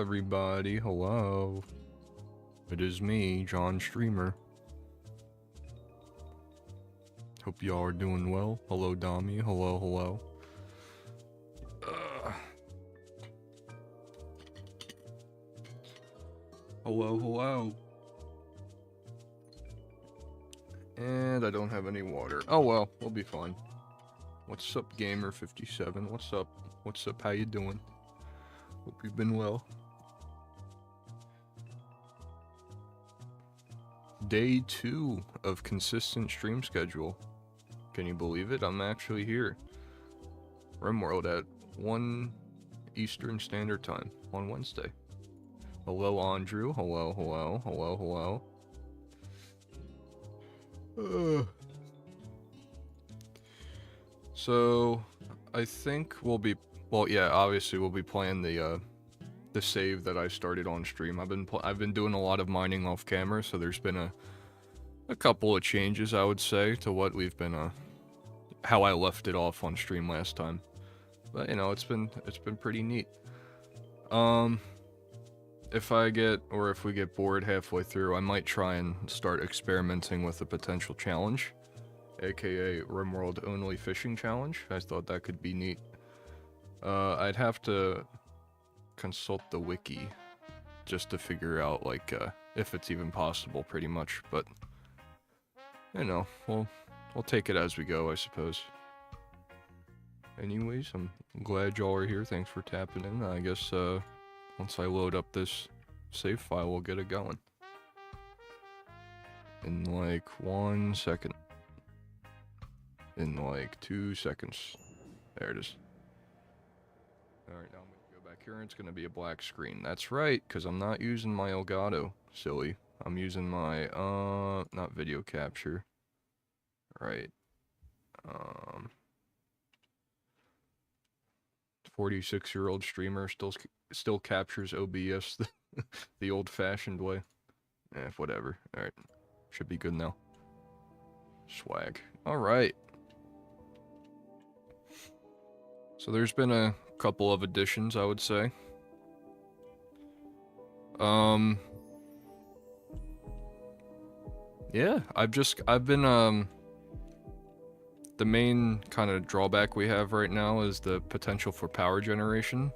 everybody. Hello. It is me, John Streamer. Hope y'all are doing well. Hello, Dami. Hello, hello. Hello, hello. And I don't have any water. Oh well, we'll be fine. What's up, Gamer57? What's up? What's up? How you doing? Hope you've been well. Day 2 of consistent stream schedule. Can you believe it? I'm actually here. Rimworld at 1 Eastern Standard Time on Wednesday. Hello, Andrew. Hello, hello, hello, hello. So, I think we'll be, well, yeah, obviously we'll be playing the save that I started on stream. I've been doing a lot of mining off camera, so there's been a couple of changes, I would say, to what we've been how I left it off on stream last time. But you know, it's been pretty neat. If we get bored halfway through, I might try and start experimenting with a potential challenge, aka Rimworld Only Fishing Challenge. I thought that could be neat. I'd have to consult the wiki just to figure out like if it's even possible, pretty much, but you know, we'll take it as we go, I suppose. Anyways, I'm glad y'all are here. Thanks for tapping in. I guess once I load up this save file, we'll get it going in like 1 second, in like 2 seconds. There it is. Alright, now I'm gonna go back here and it's gonna be a black screen. That's right, because I'm not using my Elgato, silly. I'm using my, not video capture. Right. 46-year-old streamer still captures OBS the old-fashioned way. Eh, whatever. Alright. Should be good now. Swag. Alright. So there's been a couple of additions, I would say. Yeah, I've been, the main kind of drawback we have right now is the potential for power generation.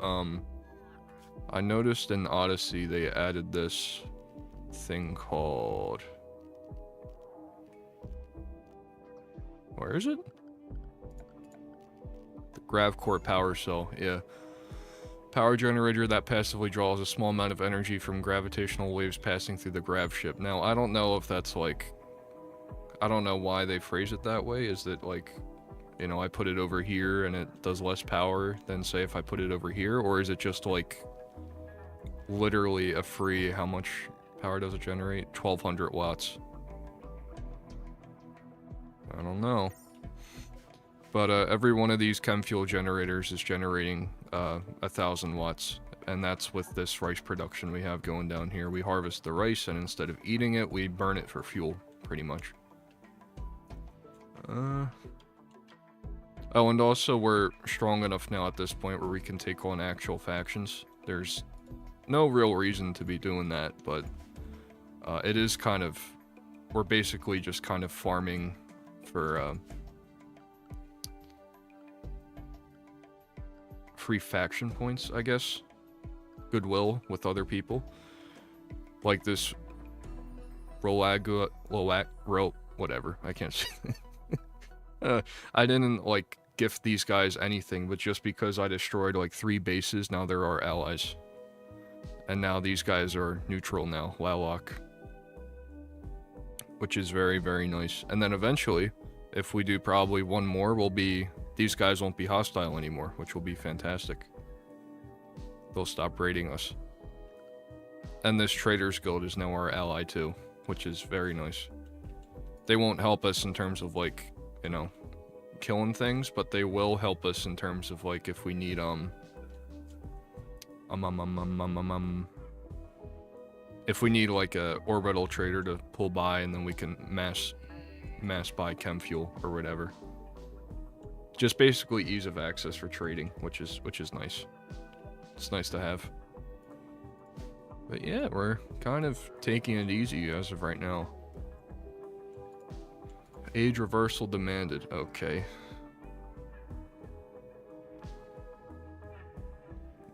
I noticed in Odyssey they added this thing called... Where is it? The GravCore power cell, yeah. Power generator that passively draws a small amount of energy from gravitational waves passing through the grav ship. Now, I don't know if that's like... I don't know why they phrase it that way. Is that like, you know, I put it over here and it does less power than say if I put it over here? Or is it just like literally a free, how much power does it generate? 1200 watts. I don't know. But every one of these chem fuel generators is generating 1000 watts. And that's with this rice production we have going down here. We harvest the rice and instead of eating it, we burn it for fuel, pretty much. Oh, and also we're strong enough now at this point where we can take on actual factions. There's no real reason to be doing that, but it is kind of... We're basically just kind of farming for free faction points, I guess. Goodwill with other people. Like this... whatever, I can't say. I didn't, like, gift these guys anything, but just because I destroyed, like, 3 bases, now they're our allies. And now these guys are neutral now, Lalok. Which is very, very nice. And then eventually, if we do probably one more, these guys won't be hostile anymore, which will be fantastic. They'll stop raiding us. And this Trader's Guild is now our ally too, which is very nice. They won't help us in terms of, like, you know, killing things, but they will help us in terms of, like, if we need, if we need, like, a orbital trader to pull by, and then we can mass buy chem fuel or whatever. Just basically ease of access for trading, which is nice. It's nice to have. But yeah, we're kind of taking it easy as of right now. Age reversal demanded. Okay.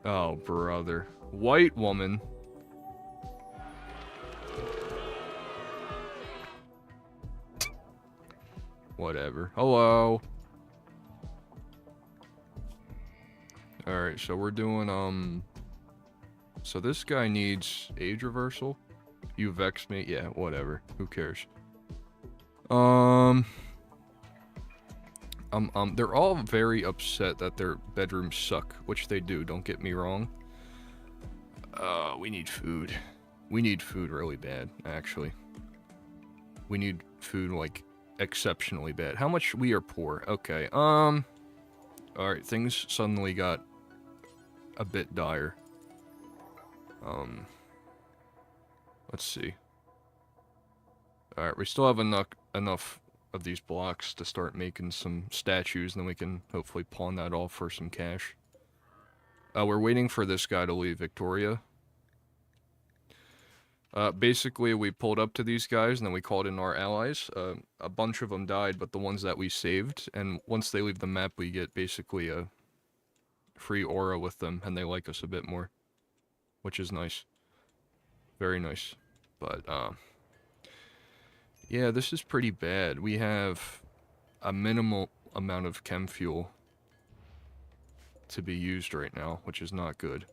Oh, brother. White woman. Whatever. Hello. Alright, so we're doing, so this guy needs age reversal. You vex me? Yeah, whatever. Who cares? They're all very upset that their bedrooms suck, which they do, don't get me wrong. We need food. We need food really bad, actually. We need food, like, exceptionally bad. How much? We are poor. Okay, alright, things suddenly got a bit dire. Let's see. Alright, we still have enough of these blocks to start making some statues, and then we can hopefully pawn that off for some cash. We're waiting for this guy to leave Victoria. Basically, we pulled up to these guys, and then we called in our allies. A bunch of them died, but the ones that we saved, and once they leave the map, we get basically a free aura with them, and they like us a bit more. Which is nice. Very nice. But, yeah, this is pretty bad. We have a minimal amount of chem fuel to be used right now, which is not good.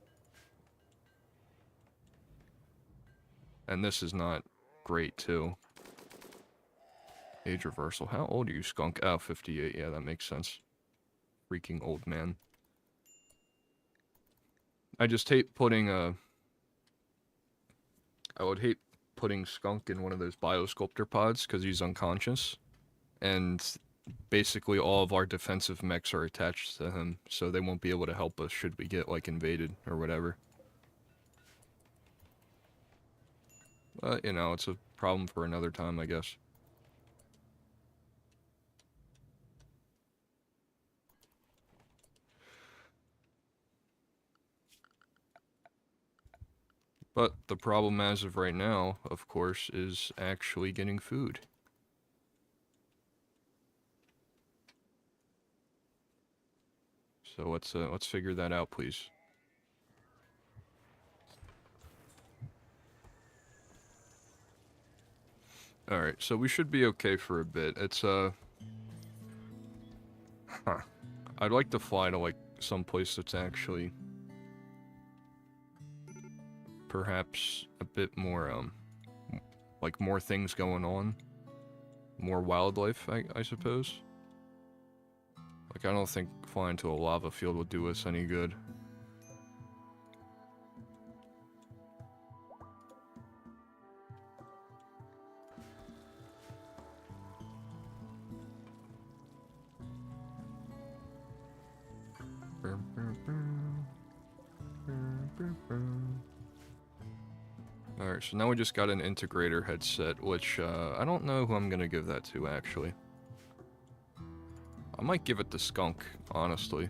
And this is not great, too. Age reversal. How old are you, skunk? Oh, 58. Yeah, that makes sense. Freaking old man. I just hate putting, I would hate putting Skunk in one of those biosculptor pods, because he's unconscious. And basically all of our defensive mechs are attached to him, so they won't be able to help us should we get, like, invaded or whatever. But, you know, it's a problem for another time, I guess. But the problem as of right now, of course, is actually getting food. So let's figure that out, please. Alright, so we should be okay for a bit. It's, I'd like to fly to, like, some place that's actually perhaps a bit more, like, more things going on. More wildlife, I suppose. Like, I don't think flying to a lava field would do us any good. Alright, so now we just got an integrator headset, which, I don't know who I'm gonna give that to, actually. I might give it to Skunk, honestly.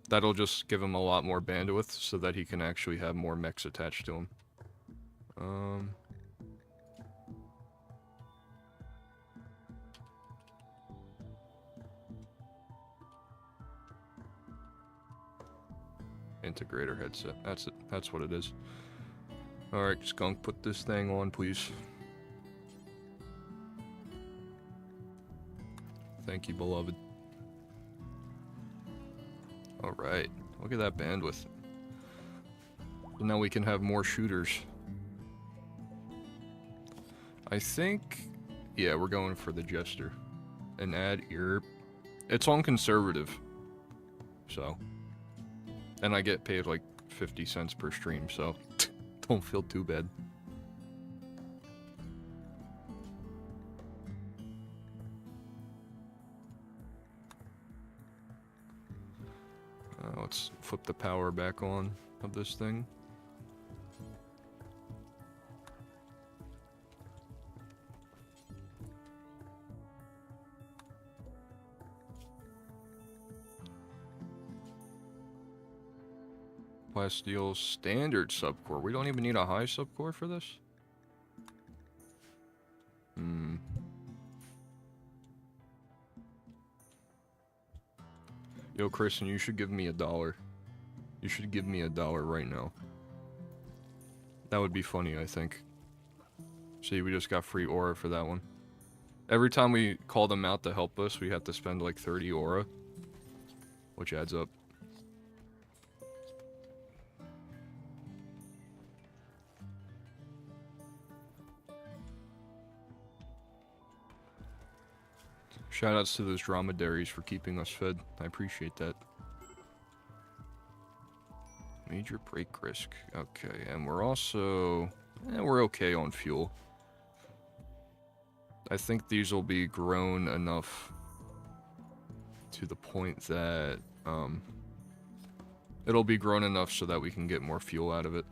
That'll just give him a lot more bandwidth, so that he can actually have more mechs attached to him. Integrator headset. That's it. That's what it is. Alright, Skunk, put this thing on, please. Thank you, beloved. Alright. Look at that bandwidth. So now we can have more shooters. I think... yeah, we're going for the Jester. An ad ear. It's on conservative. So... and I get paid like 50 cents per stream, so don't feel too bad. Let's flip the power back on of this thing. Plasteel standard subcore. We don't even need a high subcore for this? Hmm. Yo, Kristen, you should give me $1. You should give me $1 right now. That would be funny, I think. See, we just got free aura for that one. Every time we call them out to help us, we have to spend like 30 aura. Which adds up. Shoutouts to those dromedaries for keeping us fed. I appreciate that. Major break risk. Okay, and we're also... we're okay on fuel. I think these will be grown enough to the point that... it'll be grown enough so that we can get more fuel out of it.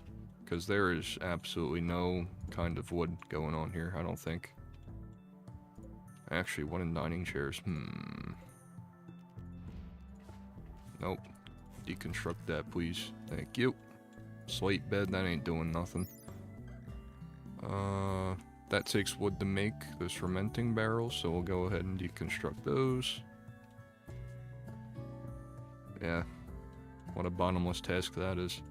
Because there is absolutely no kind of wood going on here, I don't think. Actually, 1 in dining chairs. Nope. Deconstruct that, please. Thank you. Slate bed, that ain't doing nothing. That takes wood to make those fermenting barrels, so we'll go ahead and deconstruct those. Yeah. What a bottomless task that is.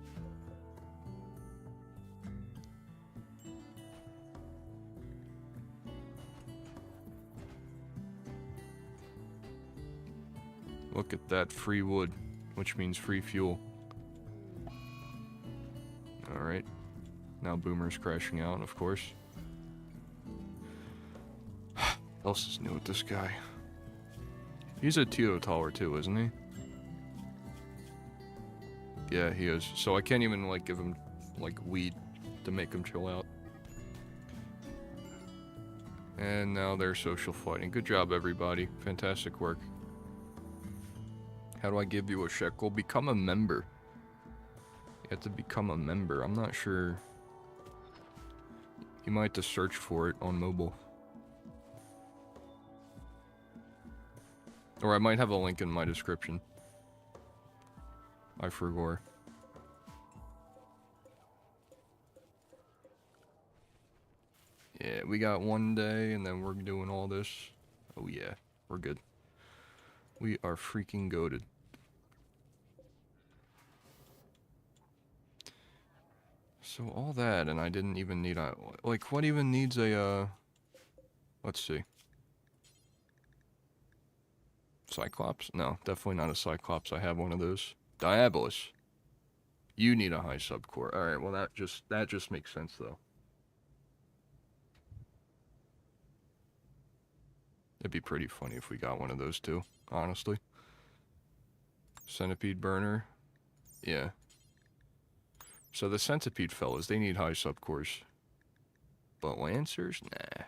Look at that free wood, which means free fuel. Alright. Now Boomer's crashing out, of course. What else is new with this guy? He's a teetotaler too, isn't he? Yeah, he is. So I can't even, like, give him, like, weed to make him chill out. And now they're social fighting. Good job, everybody. Fantastic work. How do I give you a shekel? Become a member. You have to become a member. I'm not sure. You might have to search for it on mobile. Or I might have a link in my description. I forgot. Yeah, we got 1 day and then we're doing all this. Oh yeah, we're good. We are freaking goated. So all that, and I didn't even need a... Like, what even needs a, let's see. Cyclops? No, definitely not a Cyclops. I have one of those. Diabolus. You need a high subcore. Alright, well that just makes sense though. It'd be pretty funny if we got one of those too, honestly. Centipede burner. Yeah. So the centipede fellas, they need high subcores. But lancers? Nah.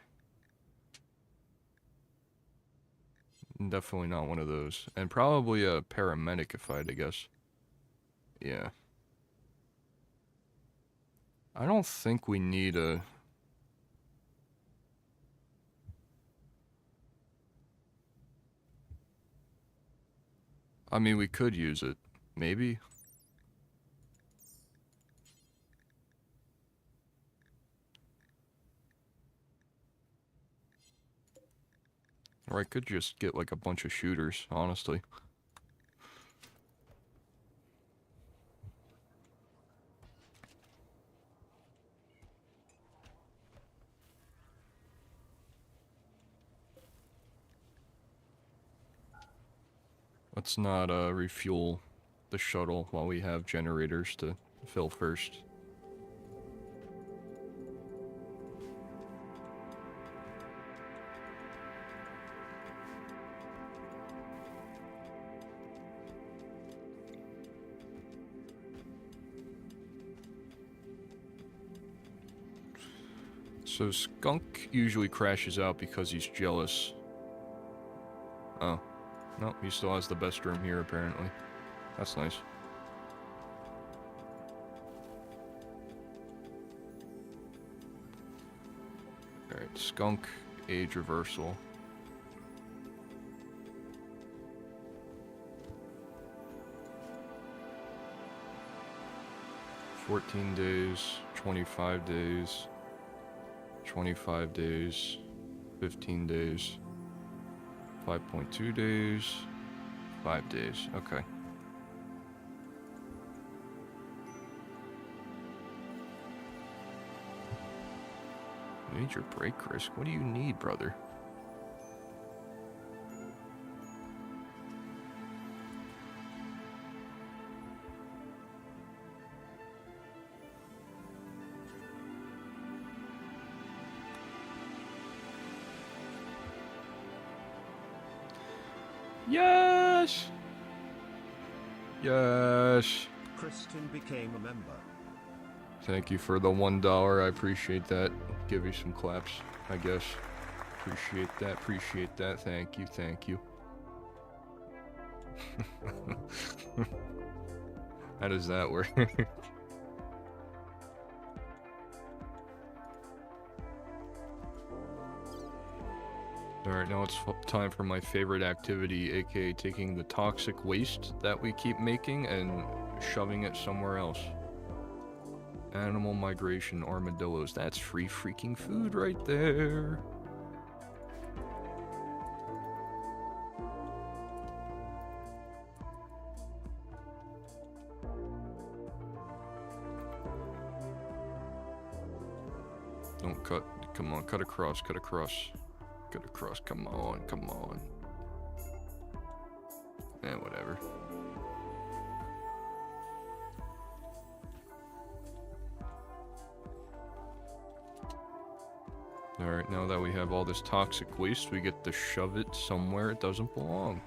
Definitely not one of those. And probably a paramedic if I had to guess. Yeah. I don't think we need a... I mean, we could use it. Maybe. Or I could just get like a bunch of shooters, honestly. Let's not refuel the shuttle while we have generators to fill first. So Skunk usually crashes out because he's jealous. Oh. No, he still has the best room here, apparently. That's nice. Alright, Skunk, age reversal. 14 days, 25 days, 25 days, 15 days, 5.2 days, 5 days. Okay. Need your break, Chris. What do you need, brother? Yes! Yes! Kristen became a member. Thank you for the $1. I appreciate that. Give you some claps, I guess. Appreciate that, appreciate that. Thank you, thank you. How does that work? Alright, now it's time for my favorite activity, aka taking the toxic waste that we keep making and shoving it somewhere else. Animal migration, armadillos. That's free freaking food right there. Don't cut. Come on, cut across, cut across. Cut across, come on, come on. Eh, whatever. Alright, now that we have all this toxic waste, we get to shove it somewhere it doesn't belong.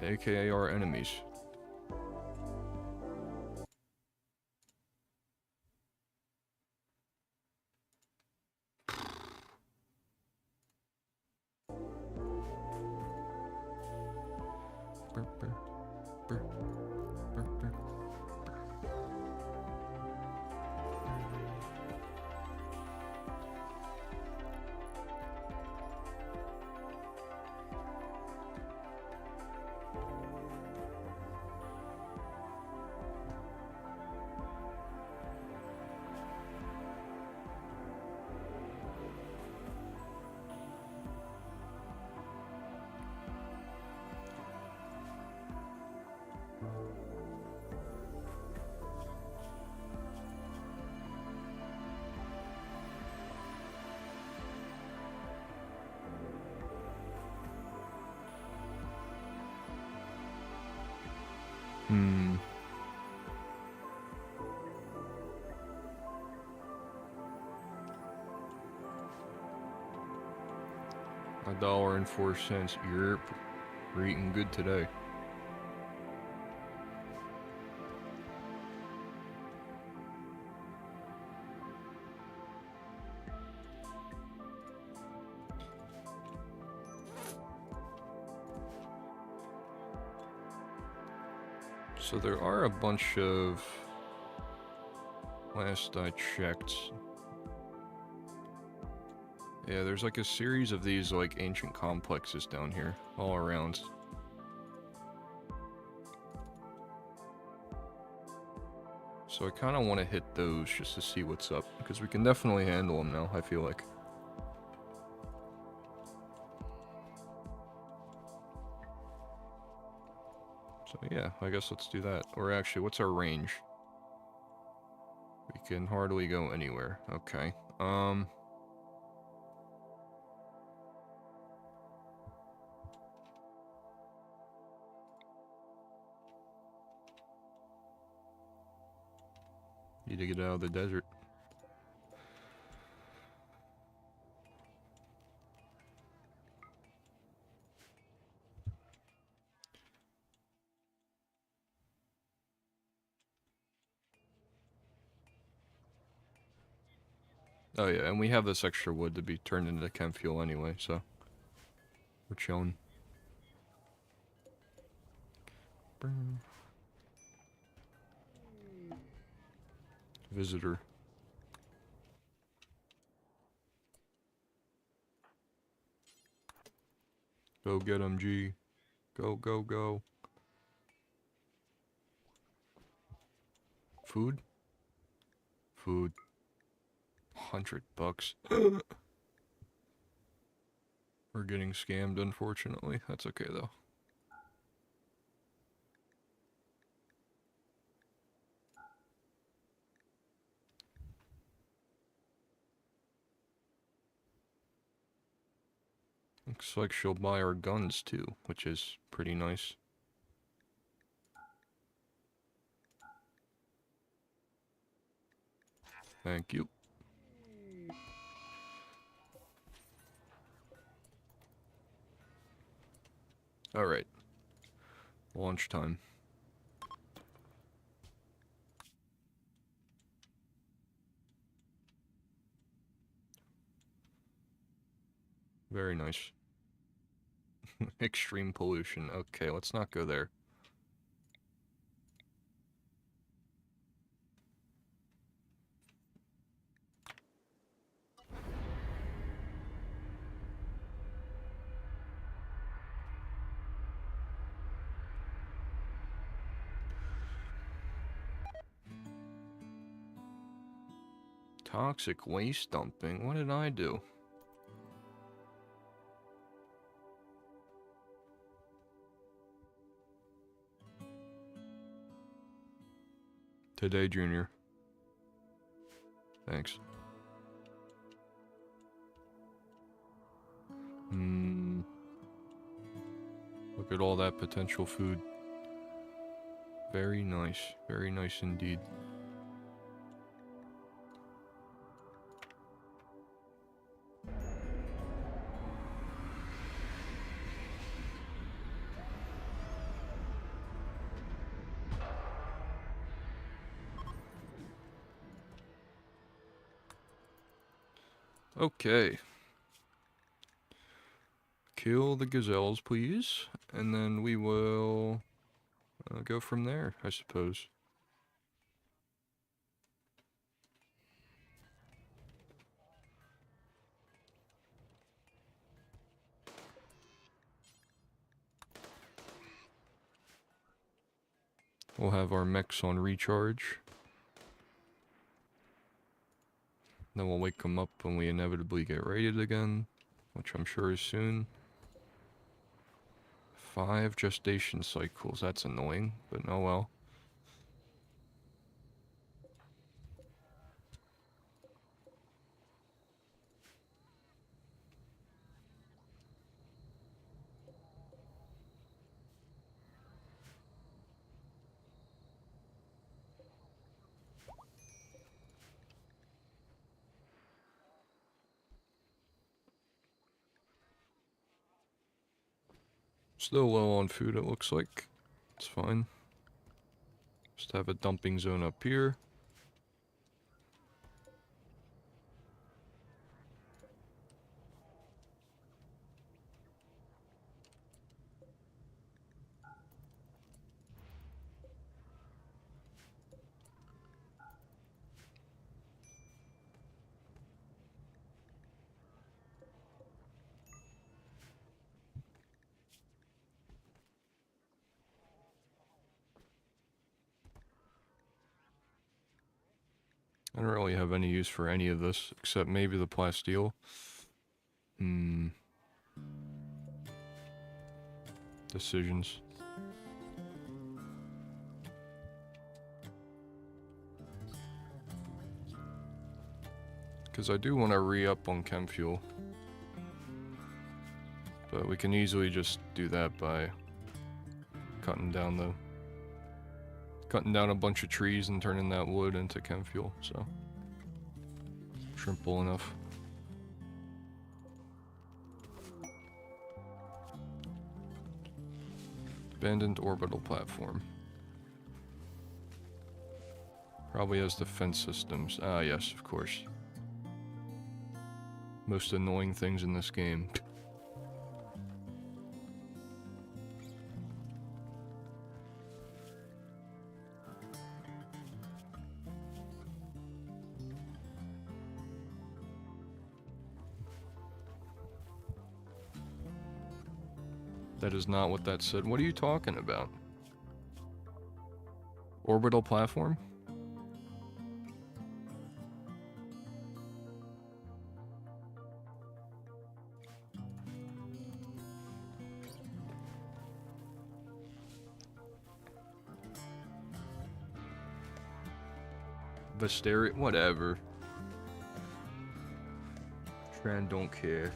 AKA our enemies. $1.04. Yerp. We're eating good today. So there are a bunch of... Last I checked... Yeah, there's like a series of these like ancient complexes down here, all around. So I kind of want to hit those just to see what's up, because we can definitely handle them now, I feel like. So yeah, I guess let's do that. Or actually, what's our range? We can hardly go anywhere. Okay. Need to get out of the desert. Oh yeah, and we have this extra wood to be turned into chem fuel anyway, so we're chilling. Visitor. Go get him, G. Go, go, go. Food? Food. $100. We're getting scammed, unfortunately. That's okay, though. Looks like she'll buy our guns, too, which is pretty nice. Thank you. Alright. Launch time. Very nice. Extreme pollution. Okay, let's not go there. Toxic waste dumping? What did I do? Today, Junior. Thanks. Look at all that potential food. Very nice. Very nice indeed. Okay. Kill the gazelles, please. And then we will go from there, I suppose. We'll have our mechs on recharge. Then we'll wake them up when we inevitably get raided again, which I'm sure is soon. 5 gestation cycles, that's annoying, but oh well. Still low on food, it looks like. It's fine. Just have a dumping zone up here. I don't really have any use for any of this, except maybe the plasteel. Decisions. Because I do want to re-up on chem fuel. But we can easily just do that by cutting down a bunch of trees and turning that wood into chem fuel, so simple enough. Abandoned orbital platform. Probably has defense systems. Ah, yes, of course. Most annoying things in this game. That is not what that said. What are you talking about? Orbital platform? Visteria, whatever. Tran don't care.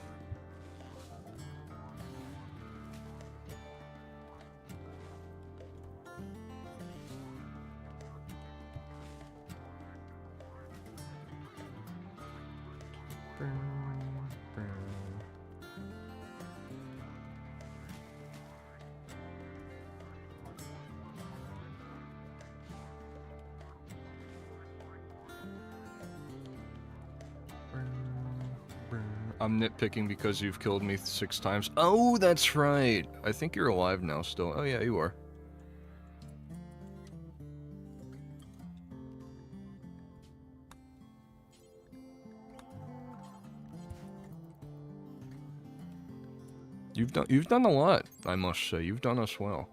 I'm nitpicking because you've killed me 6 times. Oh, that's right. I think you're alive now still. Oh yeah, you are. You've done a lot, I must say. You've done us well.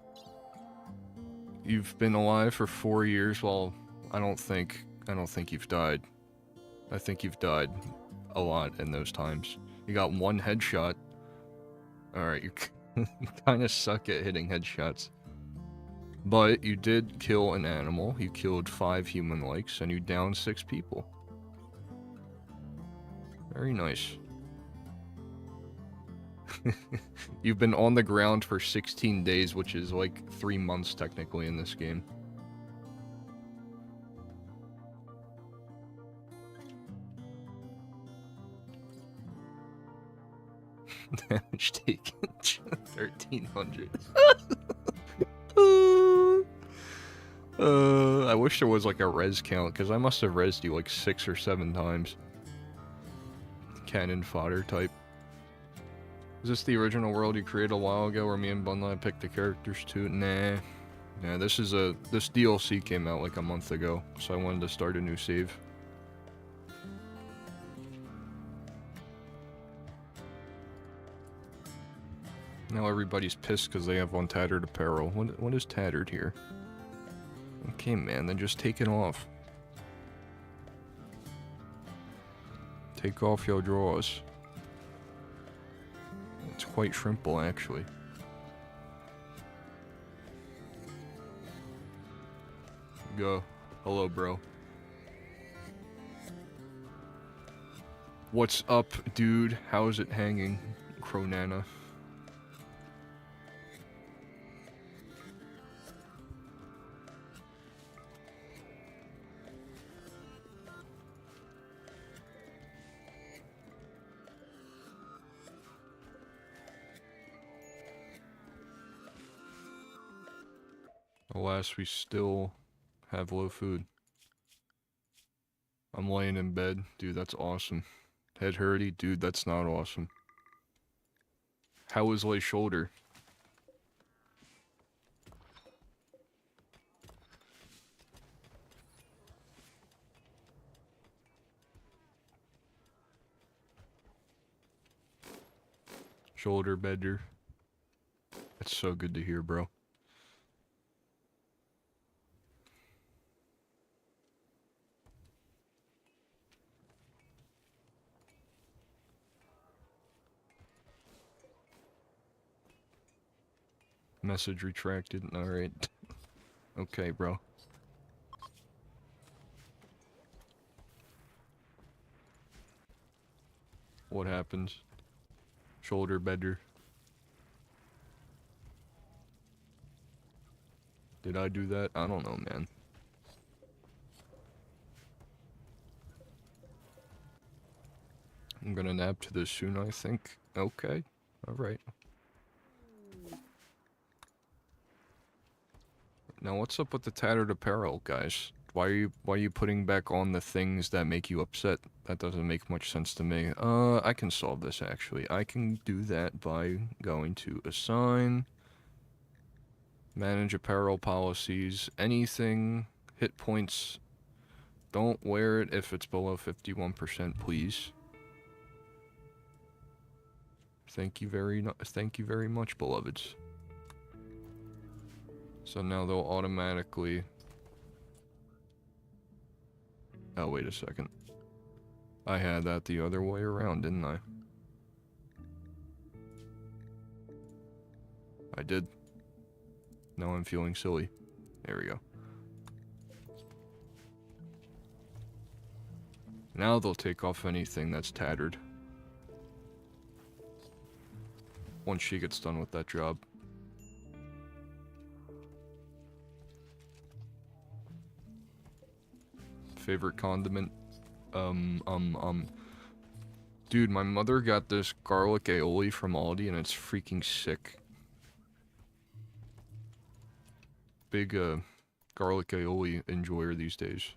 You've been alive for 4 years. Well, I don't think you've died. I think you've died a lot in those times. You got 1 headshot. Alright, you kind of suck at hitting headshots. But you did kill an animal. You killed 5 human likes, and you downed 6 people. Very nice. You've been on the ground for 16 days, which is like 3 months technically in this game. Damage taken 1300. I wish there was like a res count, because I must have resed you like 6 or 7 times. Cannon fodder type. Is this the original world you created a while ago where me and Bunlai picked the characters too? Nah. Yeah, this DLC came out like a month ago, so I wanted to start a new save. Now everybody's pissed because they have on tattered apparel. What is tattered here? Okay, man, then just take it off. Take off your drawers. It's quite shrimpable, actually. Go. Hello, bro. What's up, dude? How is it hanging, Cronana? Alas, we still have low food. I'm laying in bed. Dude, that's awesome. Head hurty? Dude, that's not awesome. How is Lay's shoulder? Shoulder better. That's so good to hear, bro. Message retracted. Alright. Okay, bro. What happens? Shoulder better. Did I do that? I don't know, man. I'm gonna nap to this soon, I think. Okay. Alright. Now what's up with the tattered apparel, guys? Why are you putting back on the things that make you upset? That doesn't make much sense to me. I can solve this actually. I can do that by going to assign, manage apparel policies, anything, hit points. Don't wear it if it's below 51%, please. Thank you very much, beloveds. So now they'll automatically... Oh, wait a second. I had that the other way around, didn't I? I did. Now I'm feeling silly. There we go. Now they'll take off anything that's tattered. Once she gets done with that job. Favorite condiment? Dude, my mother got this garlic aioli from Aldi and it's freaking sick. Big, garlic aioli enjoyer these days.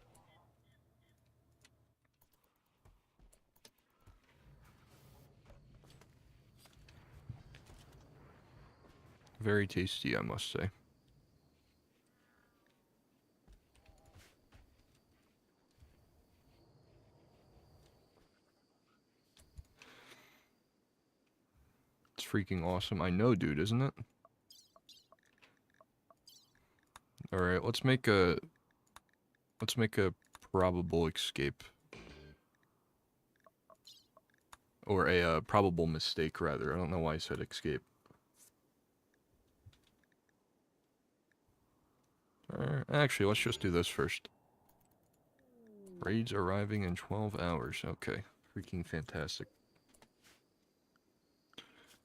Very tasty, I must say. It's freaking awesome. I know, dude, isn't it? Alright, let's make a probable escape. Or a probable mistake, rather. I don't know why I said escape. Actually, let's just do this first. Raids arriving in 12 hours. Okay. Freaking fantastic.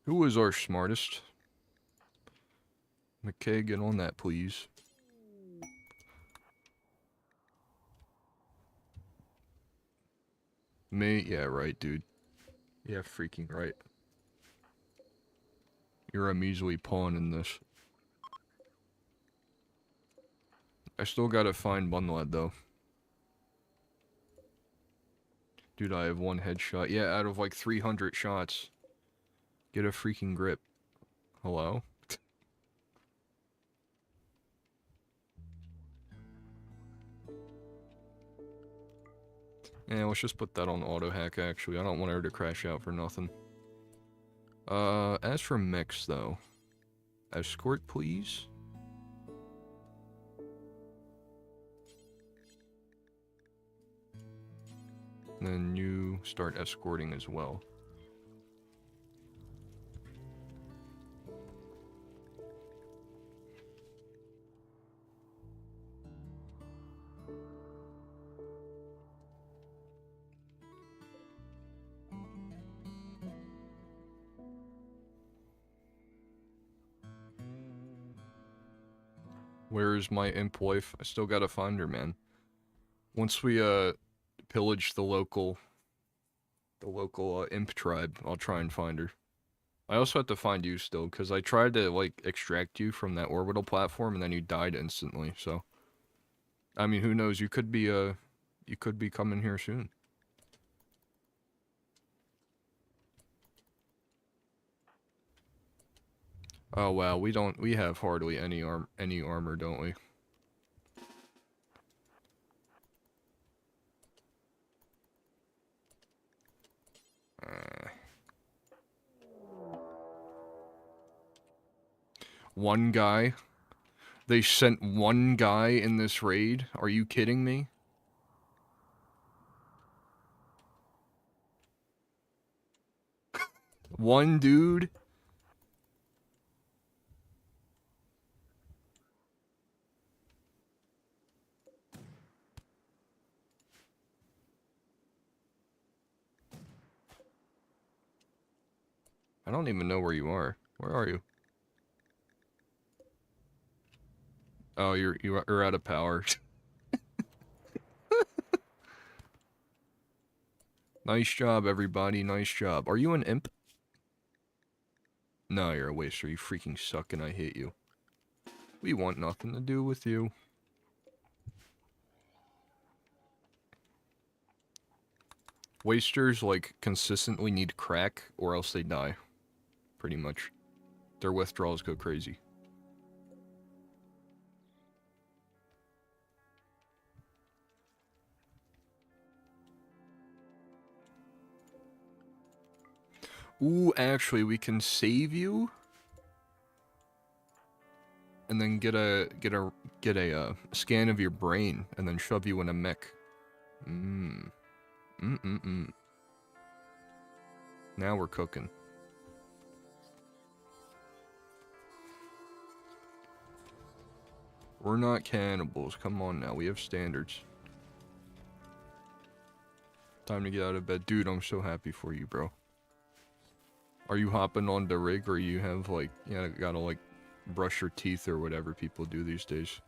Who is our smartest? McKay, get on that, please. Me? Yeah, right, dude. Yeah, freaking right. You're a measly pawn in this. I still gotta find Bunlad, though. Dude, I have one headshot. Yeah, out of like 300 shots. Get a freaking grip. Hello? Yeah, let's just put that on auto hack, actually. I don't want her to crash out for nothing. As for mix, though. Escort, please? And then you start escorting as well. Where is my imp wife? I still gotta find her, man. Once we, pillage the local imp tribe, I'll try and find her. I also have to find you still, because I tried to, like, extract you from that orbital platform, and then you died instantly, so... I mean, who knows, you could be coming here soon. Oh wow, we have hardly any armor, don't we? One guy? They sent one guy in this raid? Are you kidding me? One dude? I don't even know where you are. Where are you? Oh, you're out of power. Nice job, everybody. Nice job. Are you an imp? No, you're a waster. You freaking suck and I hate you. We want nothing to do with you. Wasters, like, consistently need crack or else they die. Pretty much. Their withdrawals go crazy. Ooh, actually, we can save you, and then get a scan of your brain, and then shove you in a mech. Now we're cooking. We're not cannibals. Come on now, we have standards. Time to get out of bed. Dude, I'm so happy for you, bro. Are you hopping on the rig, or you have, like, you gotta, like, brush your teeth or whatever people do these days?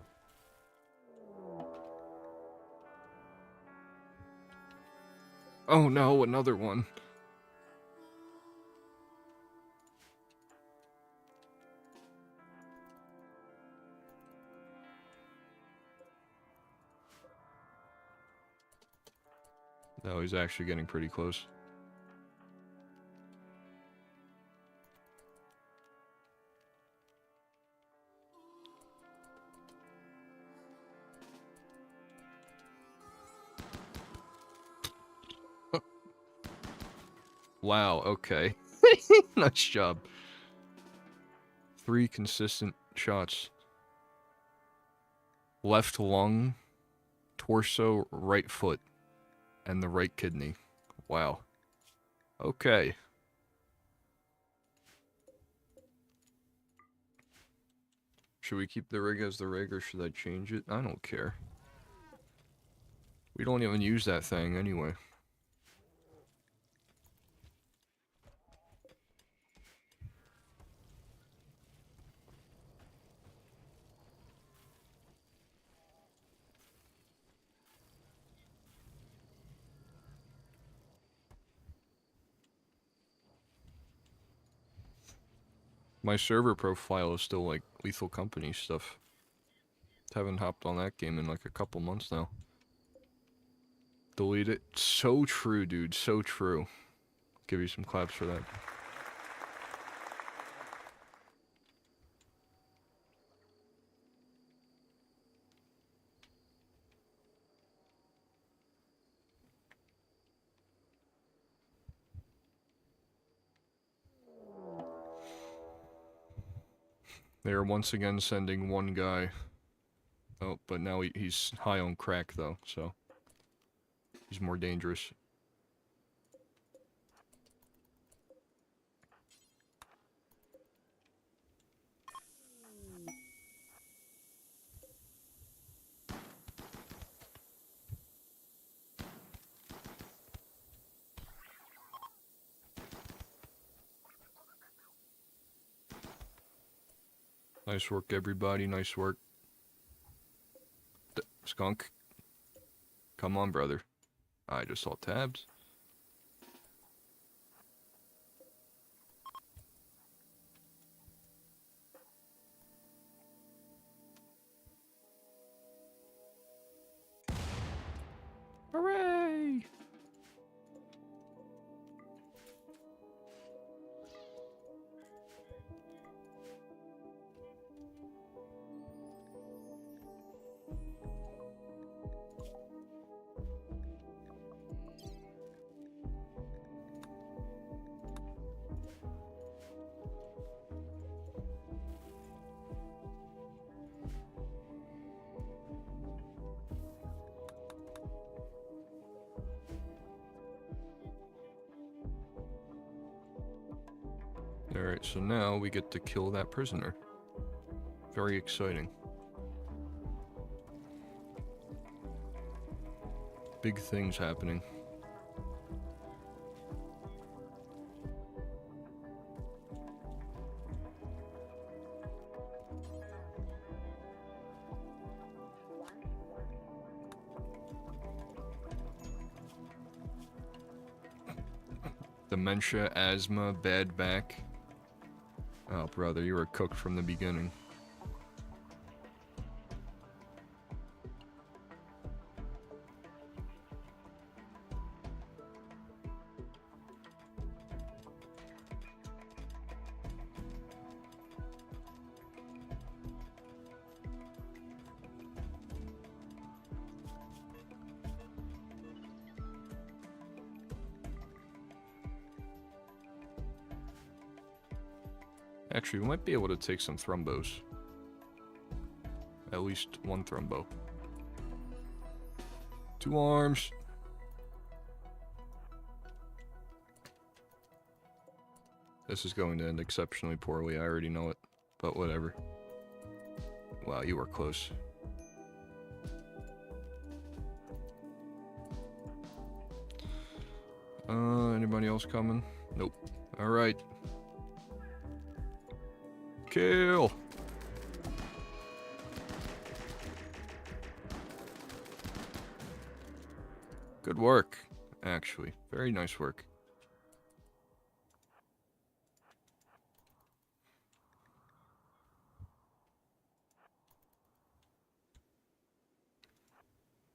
Oh no, another one. No, he's actually getting pretty close. Wow, okay. Nice job. 3 consistent shots. Left lung, torso, right foot, and the right kidney. Wow. Okay. Should we keep the rig as the rig, or should I change it? I don't care. We don't even use that thing anyway. My server profile is still like Lethal Company stuff. Haven't hopped on that game in like a couple months now. Delete it. So true, dude. So true. Give you some claps for that. They are once again sending one guy. Oh, but now he's high on crack though, so he's more dangerous. Nice work, everybody. Nice work. Skunk. Come on, brother. I just saw tabs. Hooray! Alright, so now we get to kill that prisoner. Very exciting. Big things happening. Dementia, asthma, bad back. Oh, brother, you were cooked from the beginning. Actually, we might be able to take some thrombos. At least one thrombo. 2 arms. This is going to end exceptionally poorly, I already know it. But whatever. Wow, you were close. Anybody else coming? Nope. Alright. Kill! Good work, actually. Very nice work.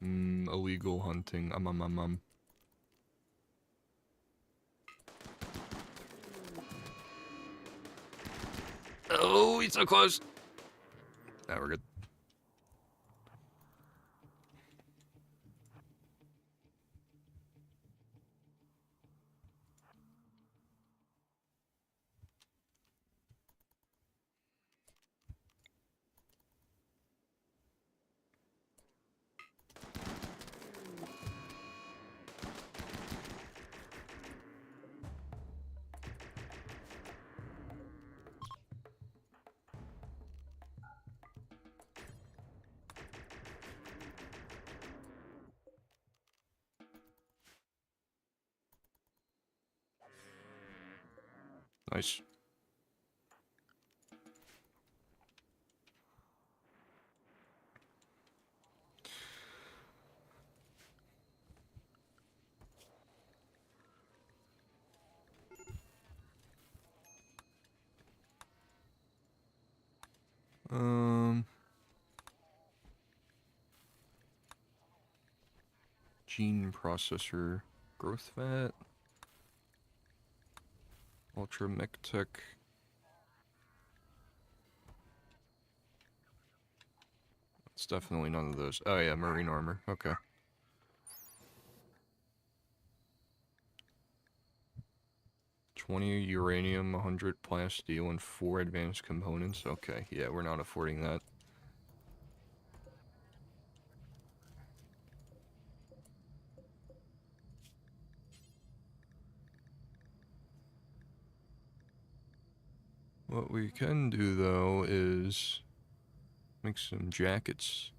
Illegal hunting. Oh, he's so close. Now we're good. Nice. Gene processor, growth fat, ultra mech tech. It's definitely none of those. Oh yeah, marine armor. Okay. $20 uranium, 100 plasteel, and 4 advanced components. Okay, yeah, we're not affording that. What we can do, though, is make some jackets.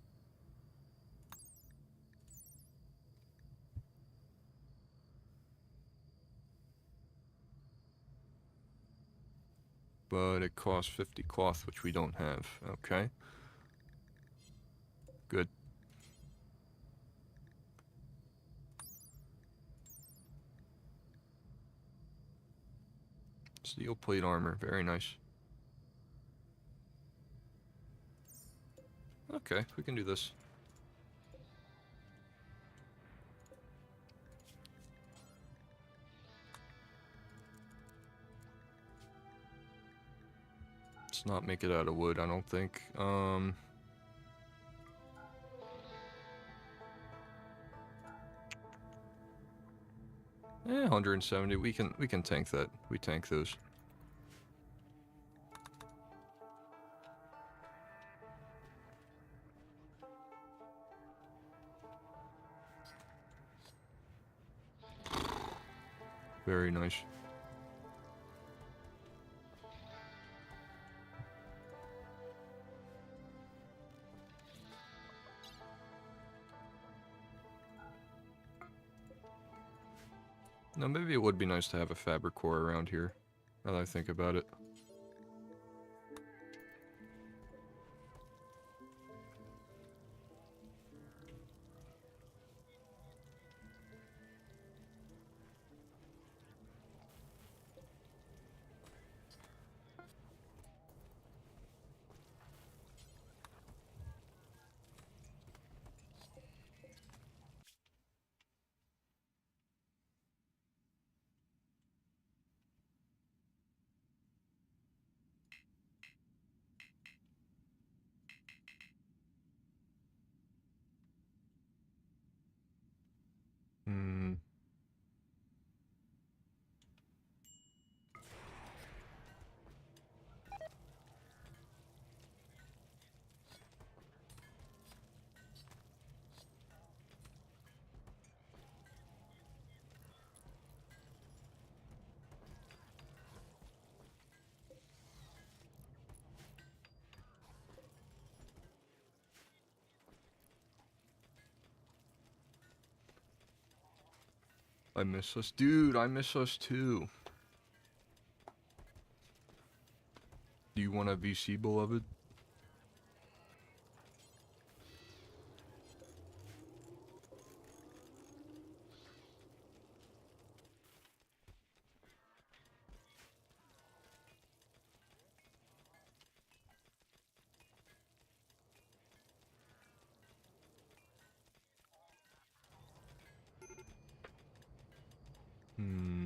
But it costs 50 cloth, which we don't have. Okay. Good. Steel plate armor. Very nice. Okay, we can do this. Let's not make it out of wood, I don't think. 170. We can tank that. We tank those. Very nice. Now, maybe it would be nice to have a fabric core around here, now that I think about it. I miss us. Dude, I miss us too. Do you want a VC, beloved? Hmm.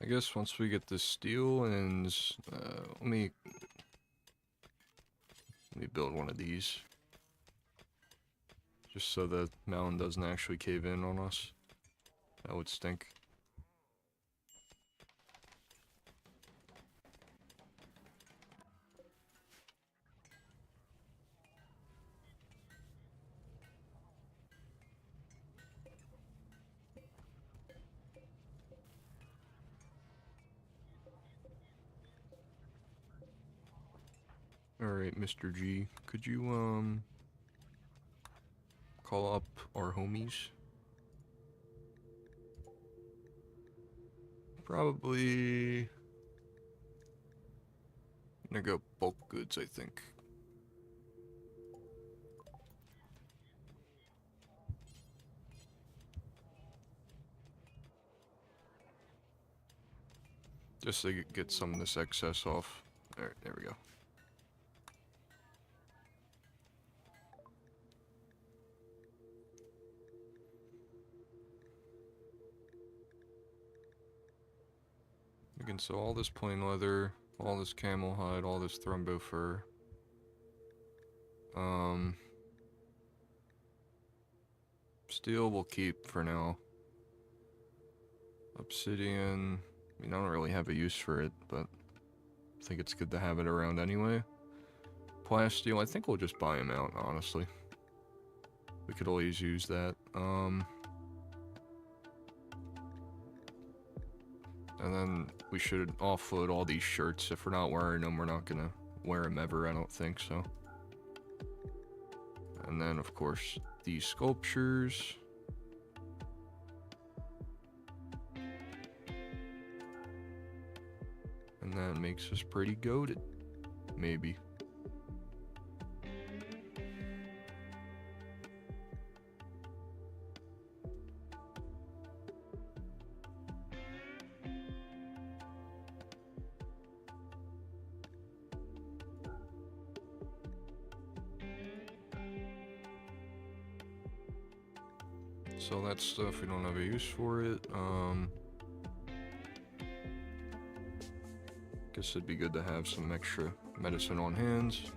I guess once we get this steel and let me build one of these, just so the mountain doesn't actually cave in on us. That would stink. Alright, Mr. G, could you call up our homies? Probably gonna go bulk goods, I think. Just to get some of this excess off. Alright, there we go. We can sell all this plain leather, all this camel hide, all this thrumbo fur. Steel we'll keep for now. Obsidian, I mean, I don't really have a use for it, but I think it's good to have it around anyway. Plasteel, I think we'll just buy them out, honestly. We could always use that. And then we should offload all these shirts. If we're not wearing them, we're not gonna wear them ever, I don't think so. And then, of course, these sculptures. And that makes us pretty goated. Maybe. So that stuff, we don't have a use for it. Guess it'd be good to have some extra medicine on hands.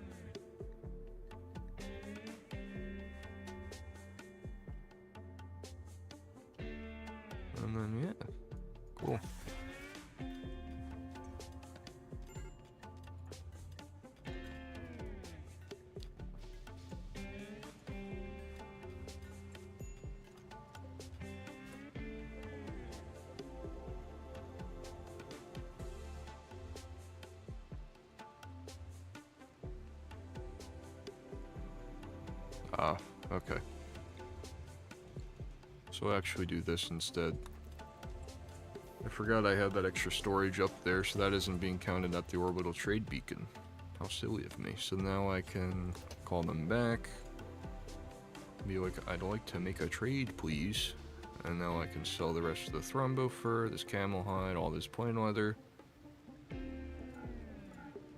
And then, yeah, cool. Ah, okay. So I'll actually do this instead. I forgot I had that extra storage up there, so that isn't being counted at the orbital trade beacon. How silly of me. So now I can call them back. Be like, I'd like to make a trade, please. And now I can sell the rest of the thrombo fur, this camel hide, all this plain leather.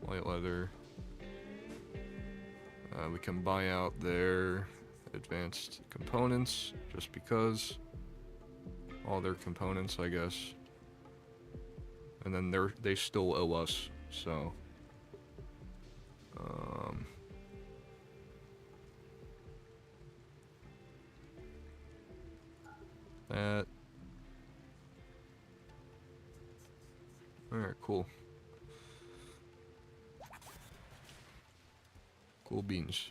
White leather. We can buy out their advanced components, just because. All their components, I guess. And then they still owe us, so. That. Alright, cool. Cool beans.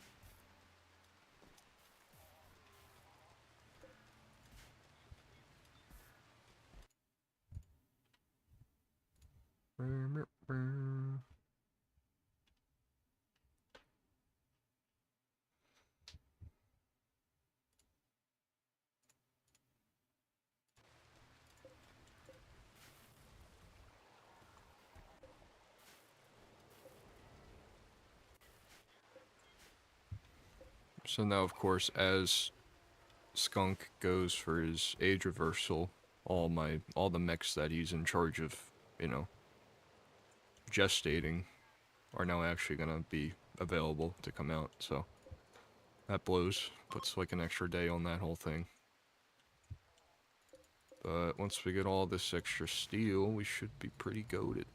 So now, of course, as Skunk goes for his age reversal, all the mechs that he's in charge of, you know, gestating, are now actually gonna be available to come out. So that blows. Puts like an extra day on that whole thing. But once we get all this extra steel, we should be pretty goated.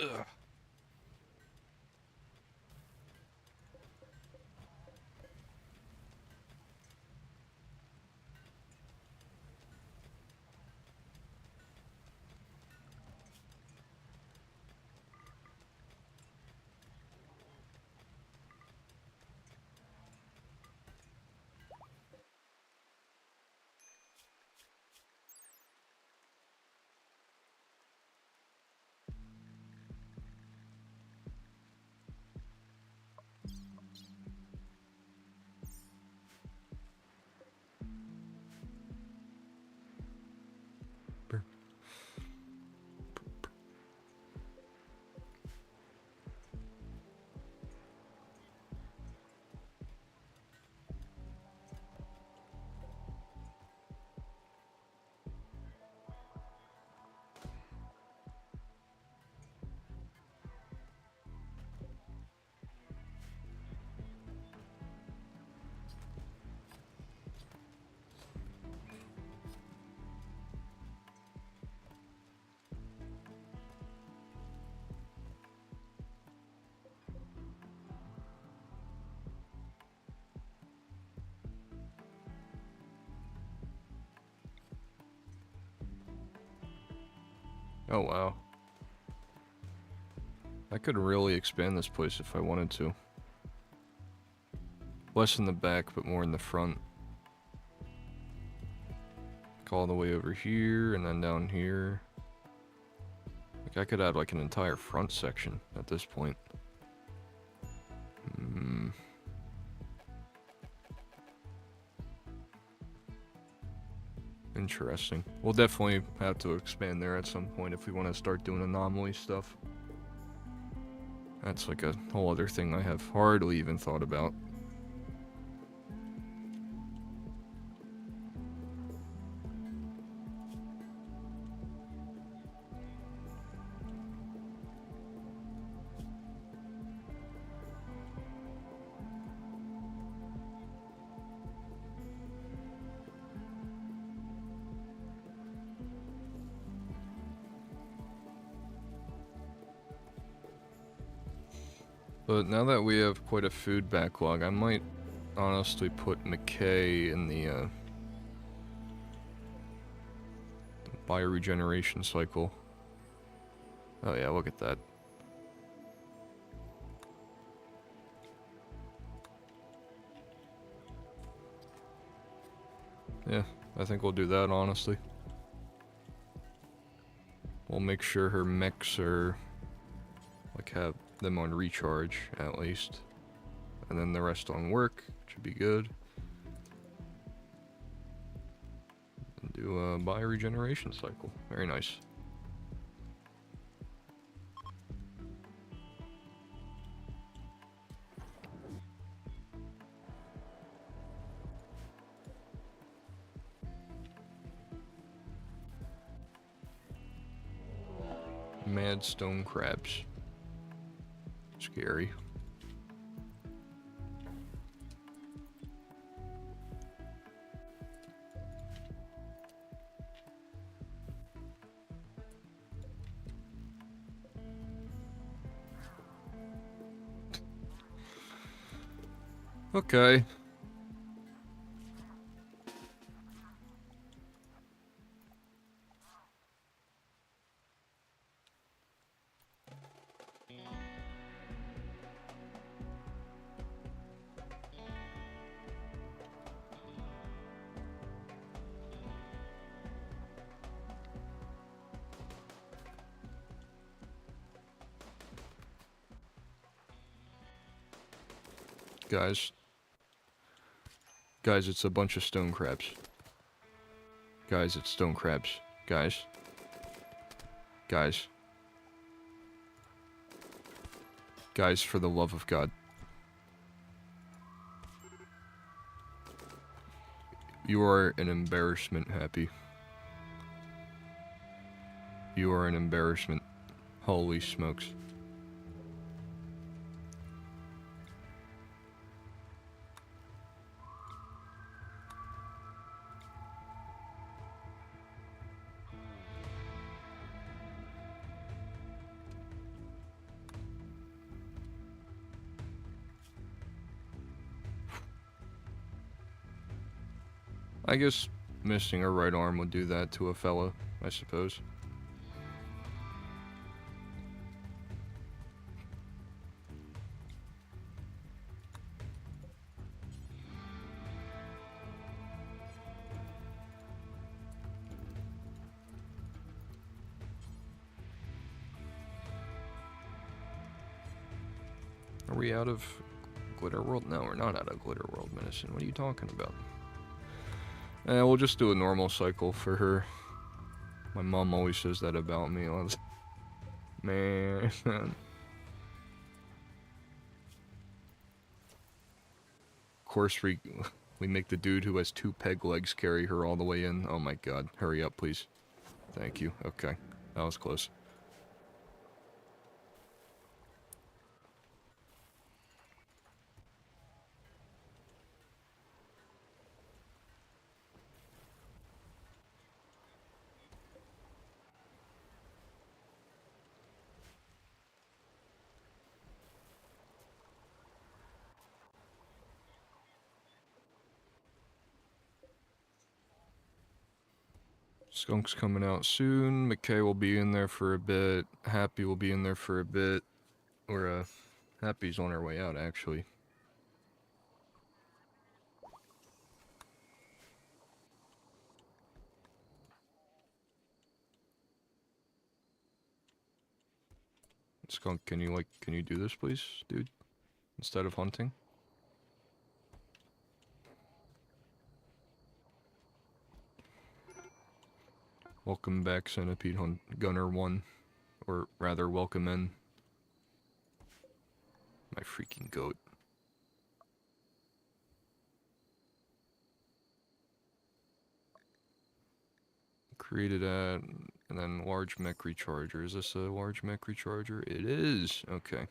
Ugh. Oh wow. I could really expand this place if I wanted to. Less in the back, but more in the front. Like all the way over here, and then down here. Like I could add like an entire front section at this point. Interesting. We'll definitely have to expand there at some point if we want to start doing anomaly stuff. That's like a whole other thing I have hardly even thought about. But now that we have quite a food backlog, I might honestly put McKay in the bioregeneration cycle. Oh yeah, look at that. Yeah, I think we'll do that, honestly. We'll make sure her mechs are, like, have them on recharge, at least. And then the rest on work, should be good. And do a bioregeneration cycle. Very nice. Mad stone crabs. Scary. Okay. Guys. Guys, it's a bunch of stone crabs. Guys, it's stone crabs. Guys. Guys. Guys, for the love of God. You are an embarrassment, Happy. You are an embarrassment. Holy smokes. I guess missing a right arm would do that to a fella, I suppose. Are we out of Glitter World? No, we're not out of Glitter World medicine. What are you talking about? We'll just do a normal cycle for her. My mom always says that about me. Man. Of course, we make the dude who has 2 peg legs carry her all the way in. Oh my god. Hurry up, please. Thank you. Okay. That was close. Skunk's coming out soon. McKay will be in there for a bit. Happy will be in there for a bit. Or, Happy's on her way out, actually. Skunk, can you do this, please, dude? Instead of hunting? Welcome back, Centipede Gunner 1. Or rather, welcome in. My freaking goat. Created at, and then large mech recharger. Is this a large mech recharger? It is! Okay.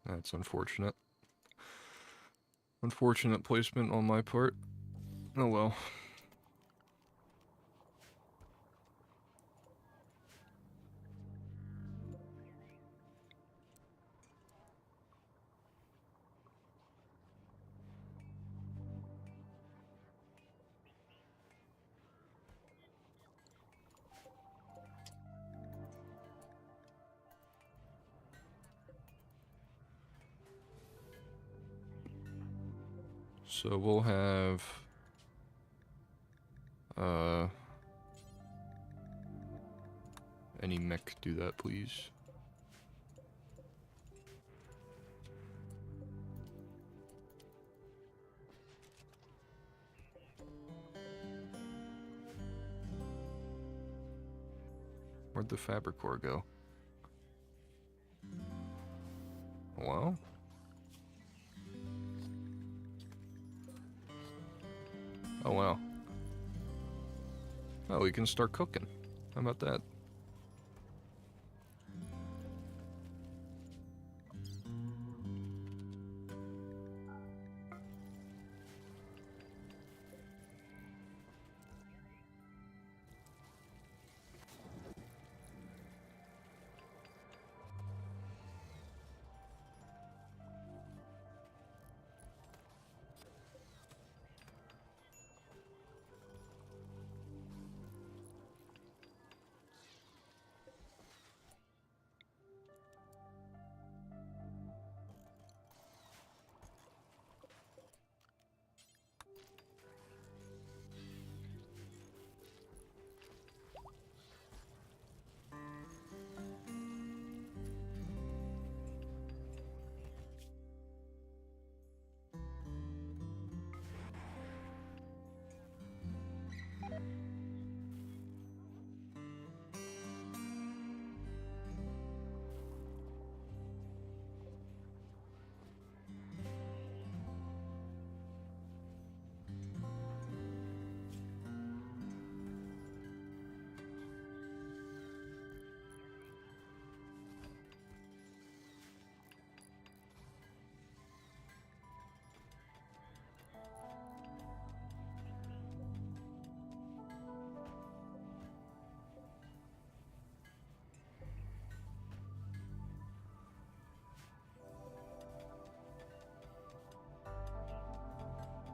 That's unfortunate. Unfortunate placement on my part. Oh well. So we'll have any mech do that, please. Where'd the fabric core go? Well. Oh wow. Oh, we can start cooking. How about that?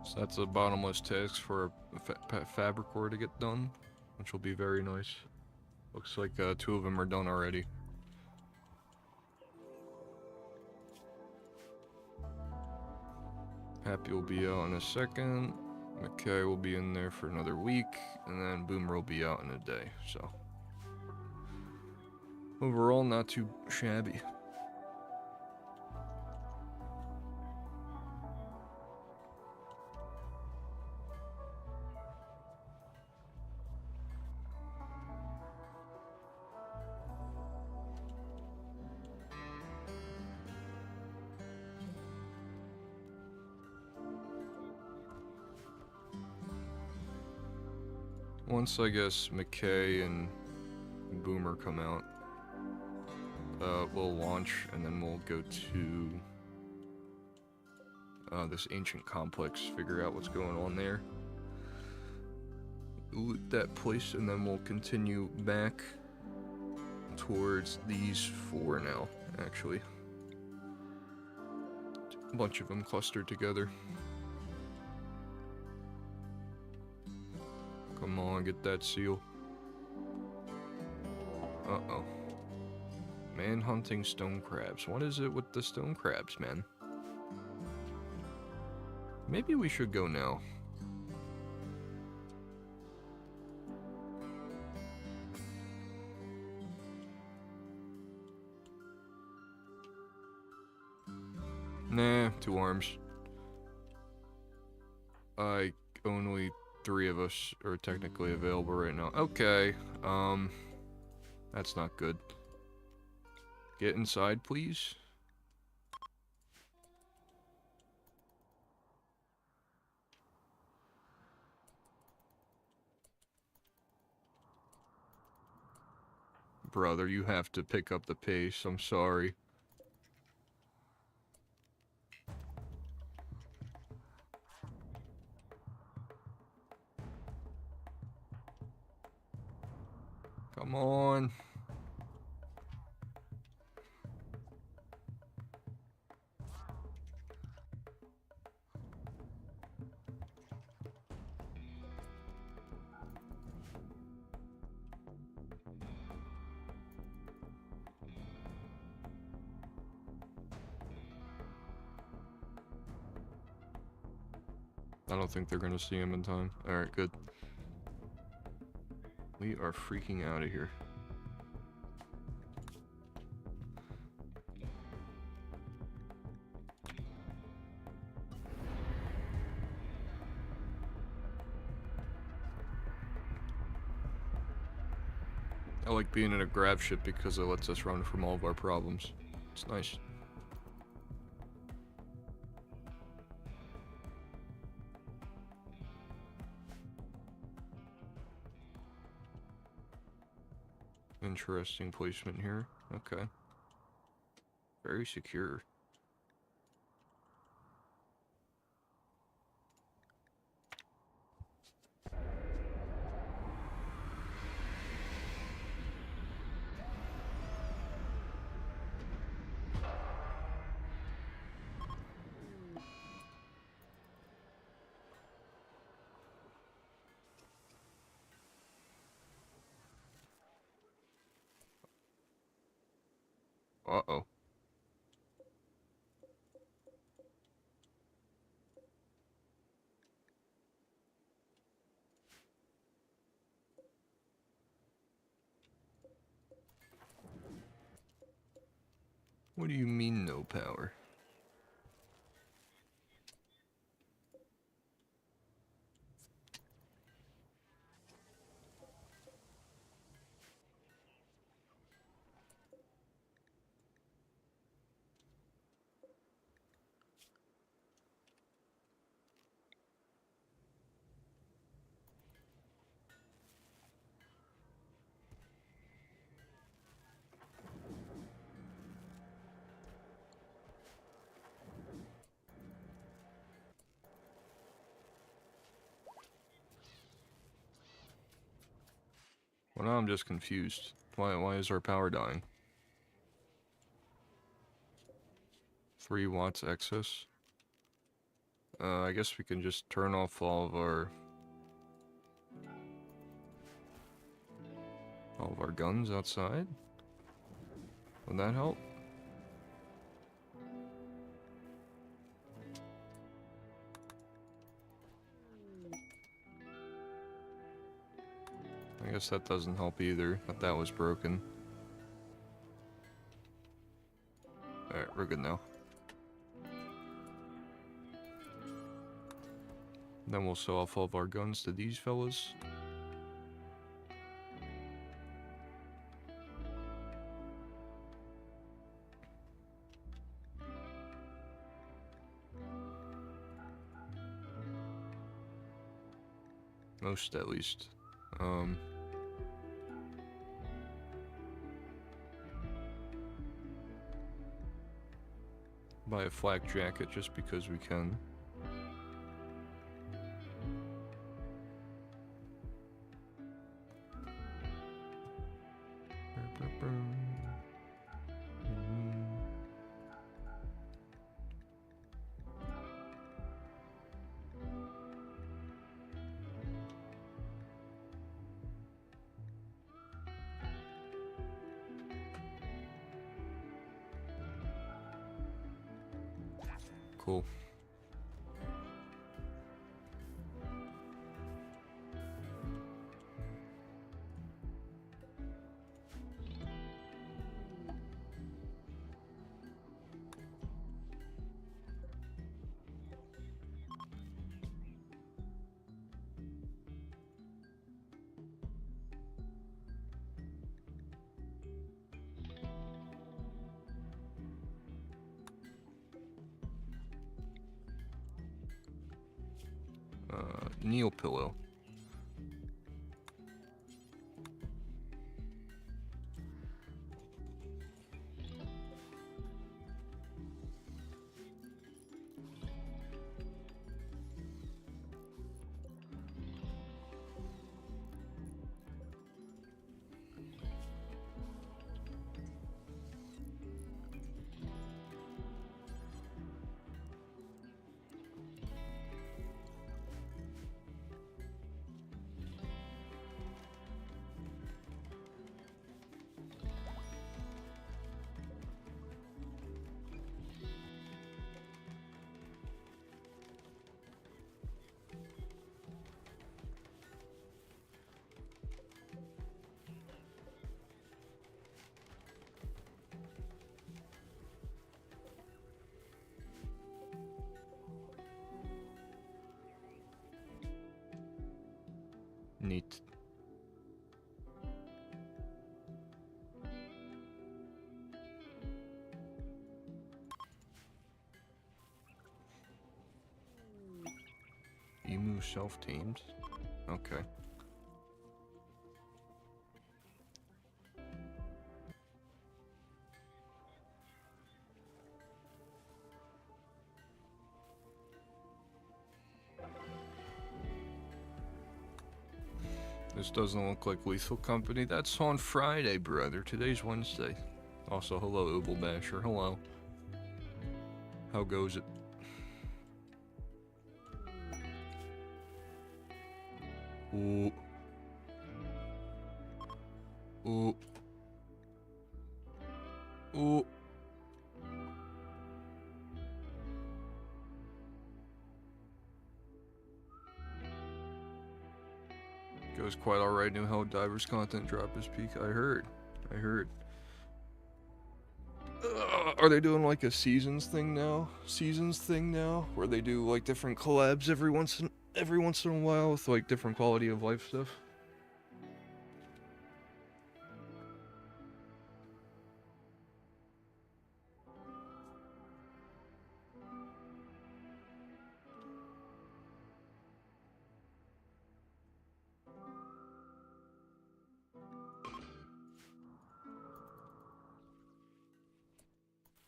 So that's a bottomless task for a fabric core to get done, which will be very nice. Looks like 2 of them are done already. Happy will be out in a second. McKay will be in there for another week, and then Boomer will be out in a day, so. Overall, not too shabby. Once I guess McKay and Boomer come out, we'll launch and then we'll go to this ancient complex, figure out what's going on there, loot that place, and then we'll continue back towards these 4 now, actually. A bunch of them clustered together. Come on, get that seal. Uh-oh. Man hunting stone crabs. What is it with the stone crabs, man? Maybe we should go now. Nah, 2 arms. Only 3 of us are technically available right now. Okay, that's not good. Get inside, please. Brother, you have to pick up the pace. I'm sorry. Come on. I don't think they're gonna see him in time. Alright, good. We are freaking out of here. I like being in a grav ship because it lets us run from all of our problems. It's nice. Interesting placement here. Okay. Very secure. Uh-oh. What do you mean, no power? Well, now I'm just confused. Why is our power dying? 3 watts excess? I guess we can just turn off all of our guns outside. Would that help? I guess that doesn't help either, that was broken. Alright, we're good now. Then we'll sell off all of our guns to these fellas. Most, at least. Buy a flak jacket just because we can. Cool. Kneel pillow. Neat. Emu self-tamed? Okay. This doesn't look like Lethal Company. That's on Friday, brother. Today's Wednesday. Also, hello, Ubel Basher. Hello. How goes it? Ooh. Ooh. Ooh. Goes quite alright. New Hell Divers content drop his peak. I heard. Are they doing like a seasons thing now? Where they do like different collabs every once in a while with like different quality of life stuff?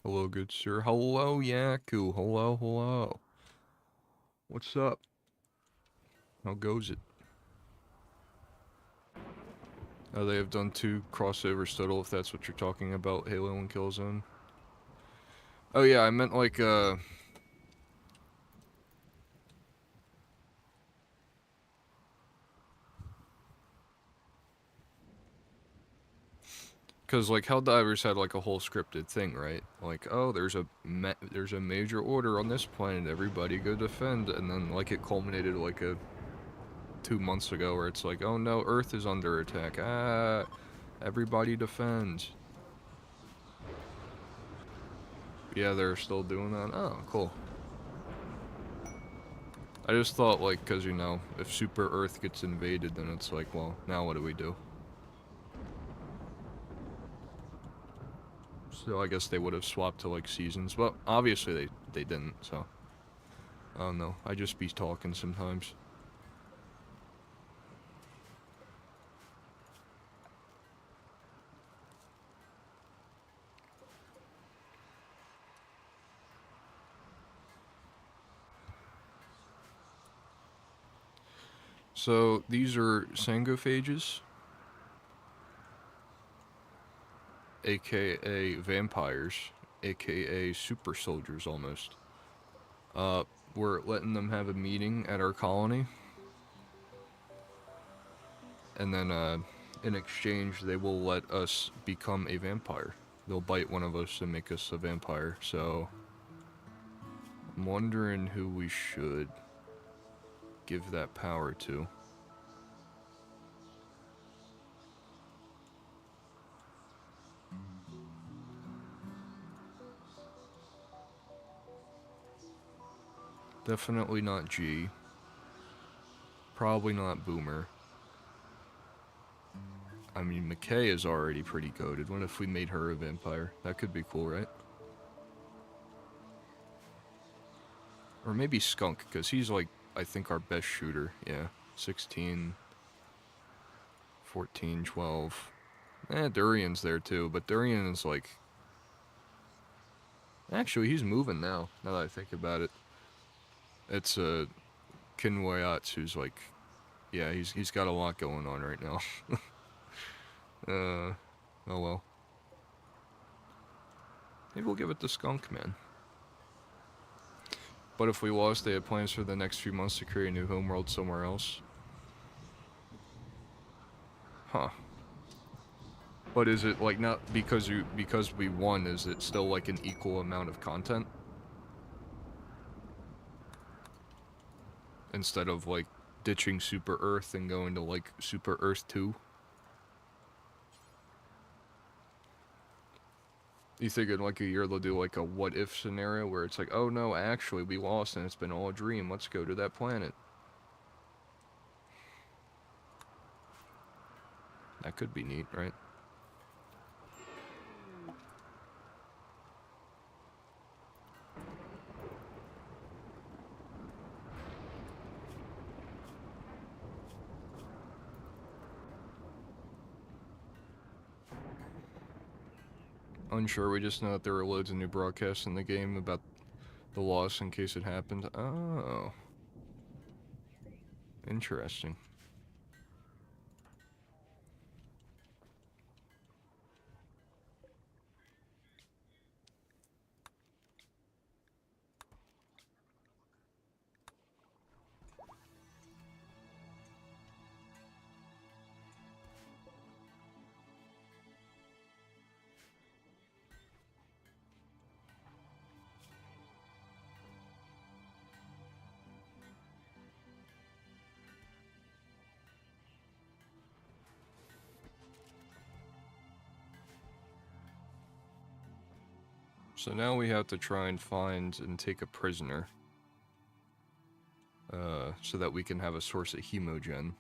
Hello, good sir. Hello, Yaku. Hello. What's up? How goes it? They have done 2 crossovers total, if that's what you're talking about, Halo and Killzone. Oh yeah, I meant like, Cause like Helldivers had like a whole scripted thing, right? Like, oh, there's a major order on this planet, everybody go defend, and then like it culminated like 2 months ago where it's like, oh no, Earth is under attack. Ah, everybody defends. Yeah, they're still doing that. Oh, cool. I just thought like, cause you know, if Super Earth gets invaded, then it's like, well, now what do we do? So I guess they would have swapped to like seasons, but obviously they didn't, so I don't know. I just be talking sometimes. So these are sangophages, aka vampires, aka super soldiers almost. We're letting them have a meeting at our colony, and then in exchange they will let us become a vampire. They'll bite one of us and make us a vampire. So I'm wondering who we should give that power to. Definitely not G. Probably not Boomer. I mean, McKay is already pretty goated. What if we made her a vampire? That could be cool, right? Or maybe Skunk, because he's like, I think our best shooter. Yeah, 16, 14, 12. Durian's there too, but Durian is like... Actually, he's moving now that I think about it. It's Kinwayats who's like... Yeah, he's got a lot going on right now. Oh well. Maybe we'll give it to Skunk, man. But if we lost, they had plans for the next few months to create a new homeworld somewhere else. Huh. But is it like not because we won, is it still like an equal amount of content? Instead of like ditching Super Earth and going to like Super Earth 2? You think in like a year they'll do like a what if scenario where it's like, oh no, actually we lost and it's been all a dream, let's go to that planet. That could be neat, right? Unsure, we just know that there are loads of new broadcasts in the game about the loss in case it happened. Oh. Interesting. So now we have to try and find and take a prisoner. So that we can have a source of hemogen.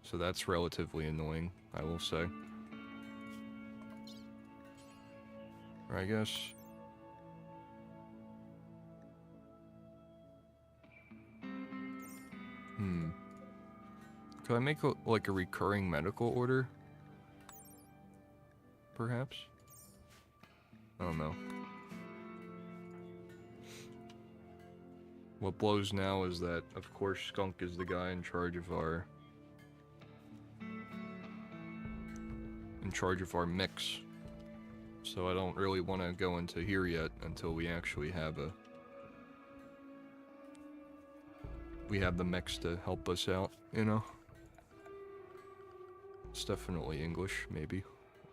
So that's relatively annoying, I will say. Or I guess... Could I make like a recurring medical order? Perhaps? I don't know. What blows now is that, of course, Skunk is the guy in charge of our... mix. So I don't really want to go into here yet until we actually have a... We have the mix to help us out, you know? It's definitely English, maybe.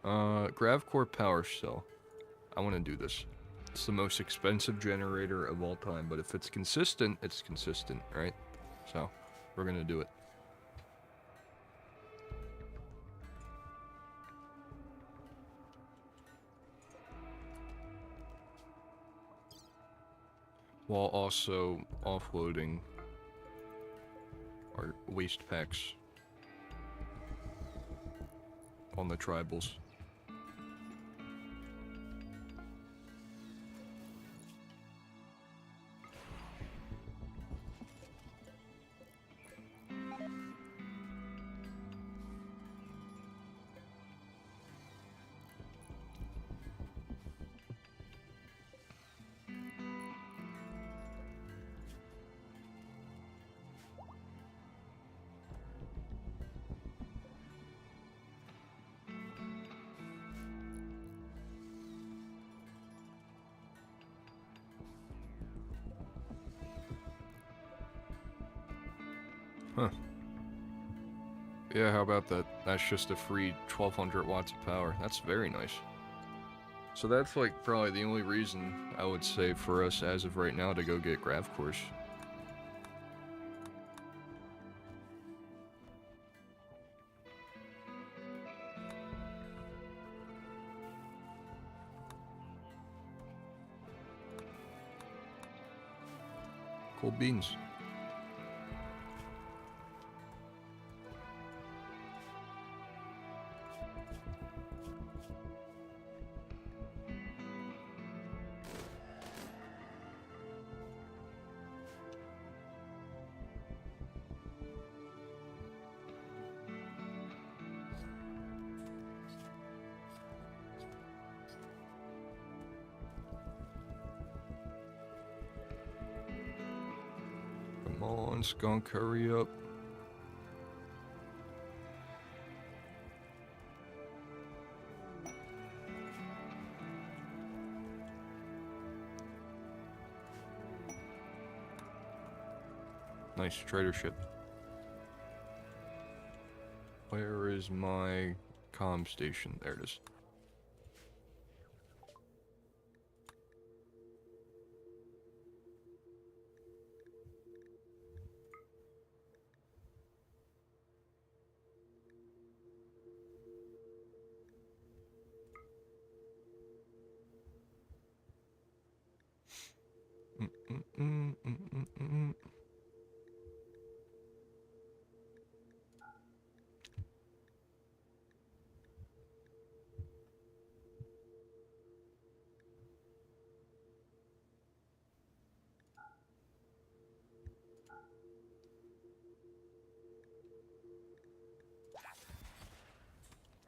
Gravcore Power Cell. I want to do this. It's the most expensive generator of all time, but if it's consistent, right? So, we're gonna do it. While also offloading our waste packs on the tribals. Huh. Yeah, how about that? That's just a free 1200 watts of power. That's very nice. So that's like probably the only reason I would say for us as of right now to go get grav cores. Cool beans. Come on, Skunk, hurry up. Nice trader ship. Where is my comm station? There it is.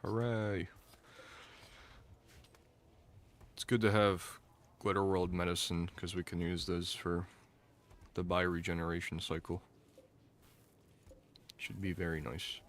Hooray. It's good to have Glitterworld medicine, because we can use those for the bioregeneration cycle. Should be very nice.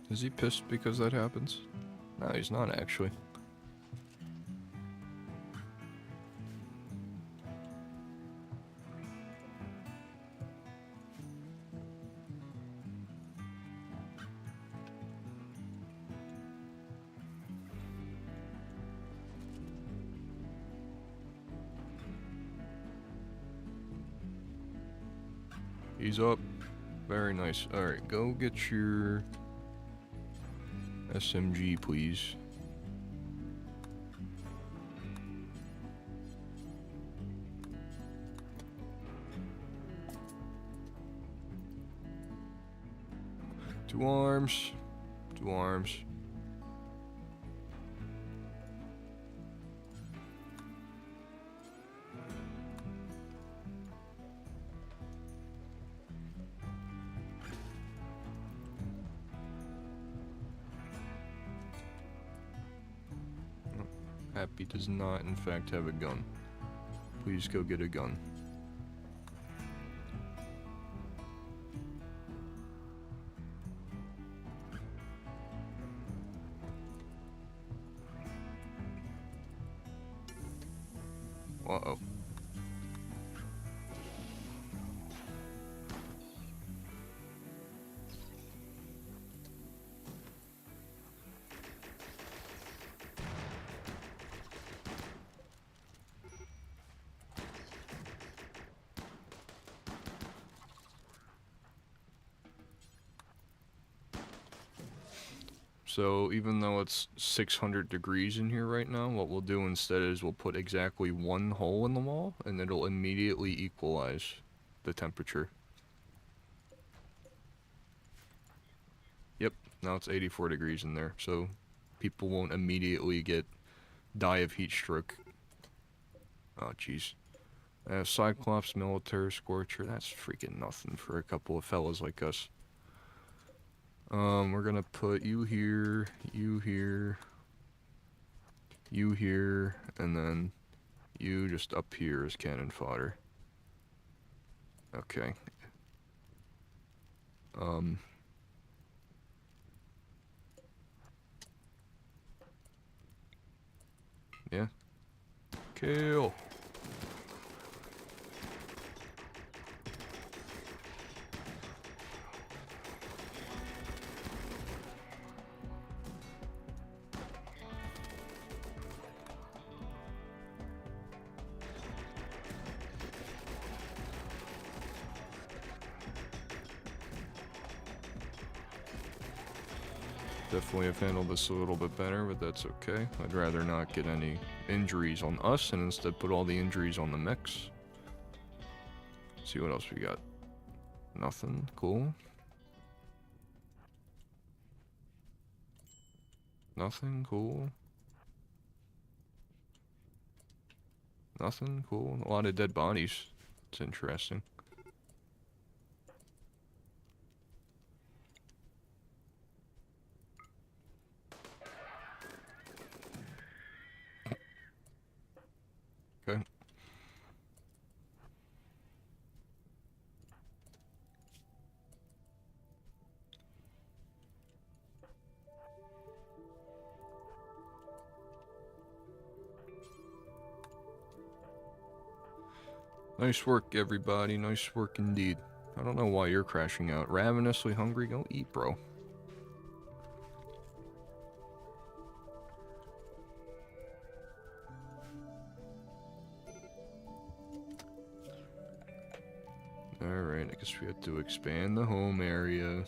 Is he pissed because that happens? No, he's not actually. He's up. Very nice. Alright, go get your SMG, please. Two arms. Two arms. Happy does not, in fact, have a gun. Please go get a gun. Uh-oh. So even though it's 600 degrees in here right now, what we'll do instead is we'll put exactly one hole in the wall, and it'll immediately equalize the temperature. Yep, now it's 84 degrees in there, so people won't immediately die of heat stroke. Oh, jeez. Cyclops, Military Scorcher, that's freaking nothing for a couple of fellas like us. We're gonna put you here, you here, you here, and then you just up here as cannon fodder. Okay. Yeah. Kill. Definitely have handled this a little bit better, but that's okay. I'd rather not get any injuries on us and instead put all the injuries on the mechs. See what else we got. Nothing. Cool. Nothing. Cool. Nothing. Cool. A lot of dead bodies. It's interesting. Okay. Nice work, everybody. Nice work indeed. I don't know why you're crashing out. Ravenously hungry? Go eat, bro. Alright, I guess we have to expand the home area.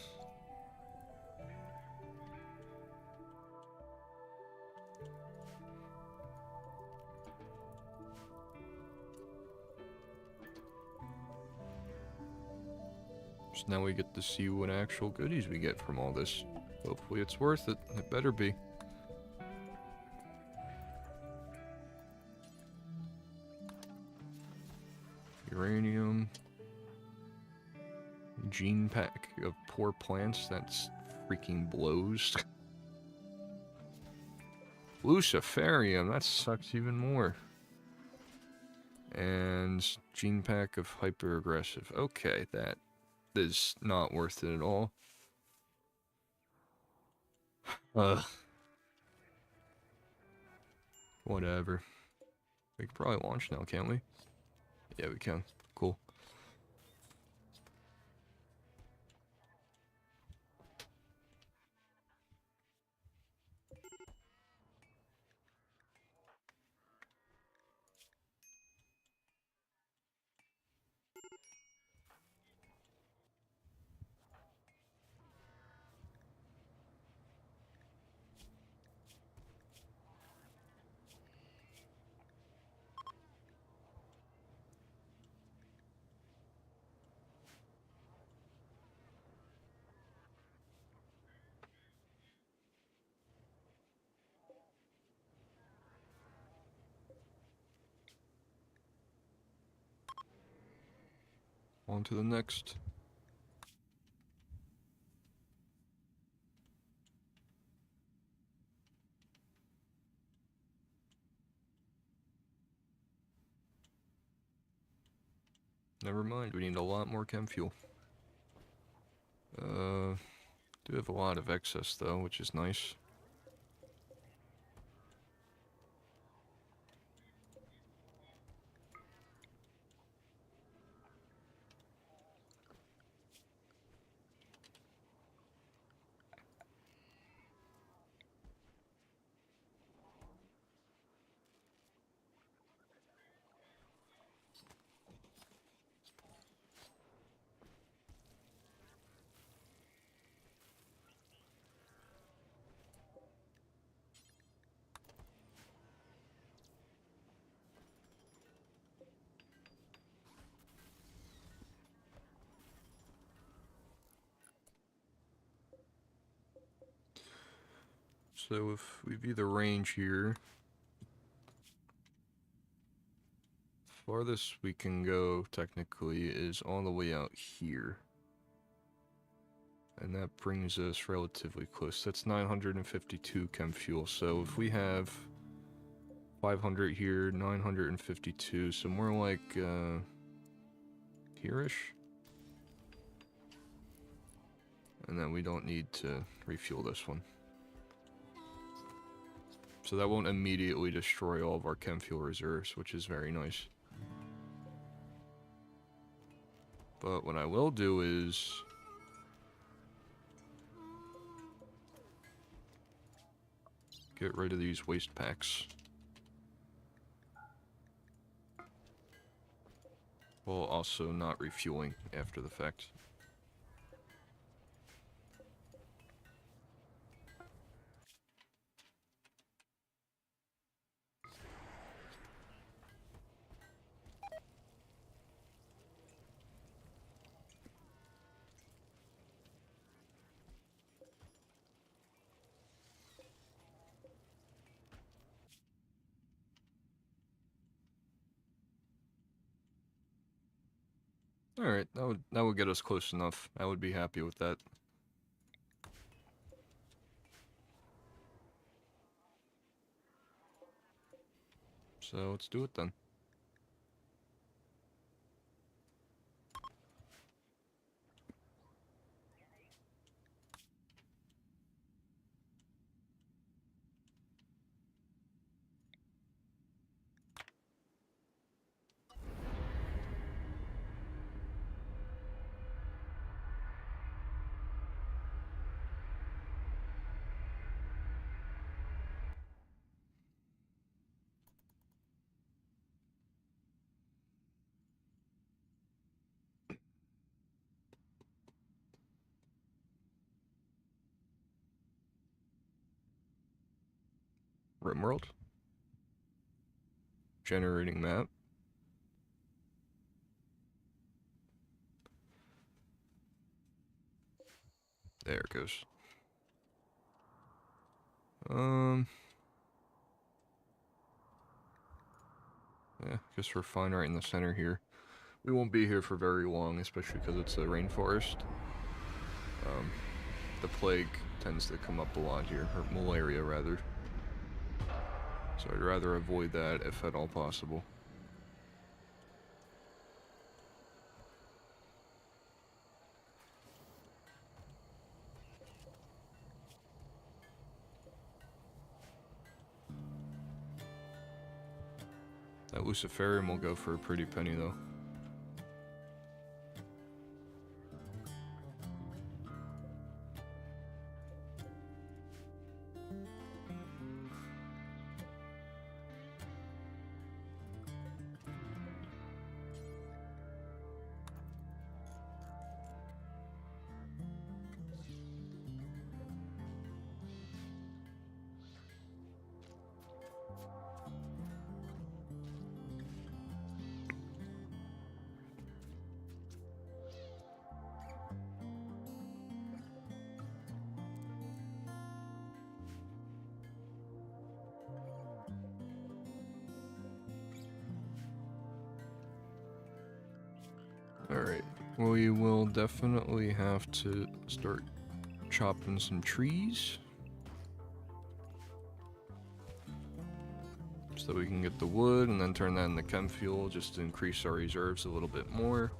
So now we get to see what actual goodies we get from all this. Hopefully it's worth it. It better be. Uranium. Gene pack of poor plants. That's freaking blows. Luciferium. That sucks even more. And gene pack of hyper aggressive. Okay, that is not worth it at all. Whatever. We can probably launch now, can't we? Yeah, we can. Cool. On to the next. Never mind, we need a lot more chem fuel. Do have a lot of excess though, which is nice. So if we view the range here, farthest we can go technically is all the way out here. And that brings us relatively close. That's 952 chem fuel. So if we have 500 here, 952, so more like here-ish. And then we don't need to refuel this one. So that won't immediately destroy all of our chem fuel reserves, which is very nice. But what I will do is get rid of these waste packs. While also not refueling after the fact. Alright, that would get us close enough. I would be happy with that. So let's do it then. Rimworld. Generating map. There it goes. Yeah, guess we're fine right in the center here. We won't be here for very long, especially because it's a rainforest. The plague tends to come up a lot here, or malaria rather. So I'd rather avoid that if at all possible. That Luciferium will go for a pretty penny though. Alright, we will definitely have to start chopping some trees. So that we can get the wood and then turn that into chem fuel just to increase our reserves a little bit more.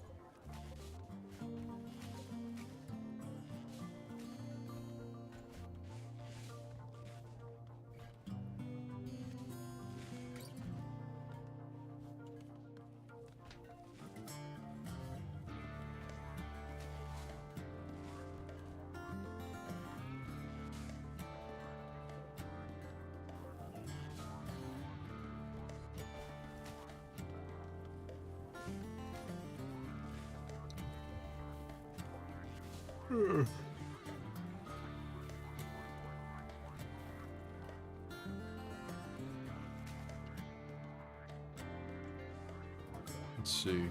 Let's see.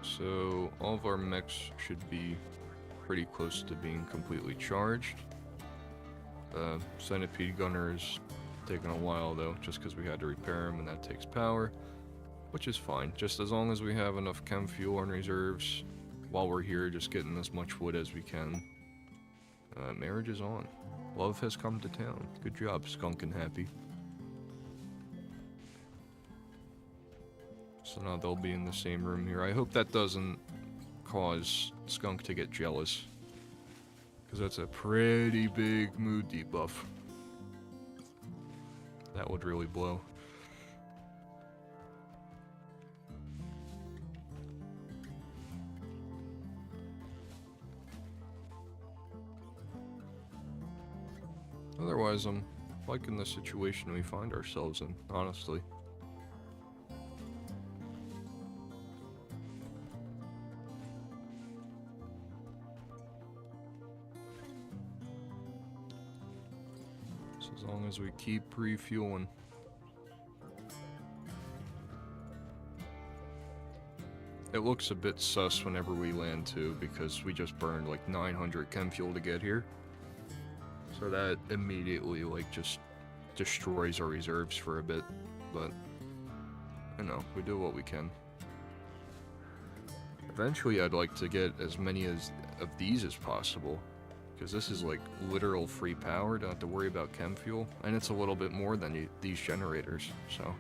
So all of our mechs should be pretty close to being completely charged. Centipede gunner is taking a while though, just because we had to repair him and that takes power, which is fine. Just as long as we have enough chem fuel and reserves while we're here, just getting as much wood as we can. Marriage is on. Love has come to town. Good job, Skunk and Happy. So now they'll be in the same room here. I hope that doesn't cause Skunk to get jealous, because that's a pretty big mood debuff. That would really blow. Otherwise, I'm liking the situation we find ourselves in, honestly. So as long as we keep refueling. It looks a bit sus whenever we land too, because we just burned like 900 chem fuel to get here. So that immediately like just destroys our reserves for a bit, but you know, we do what we can. Eventually I'd like to get as many of these as possible, because this is like literal free power, don't have to worry about chem fuel, and it's a little bit more than these generators, so.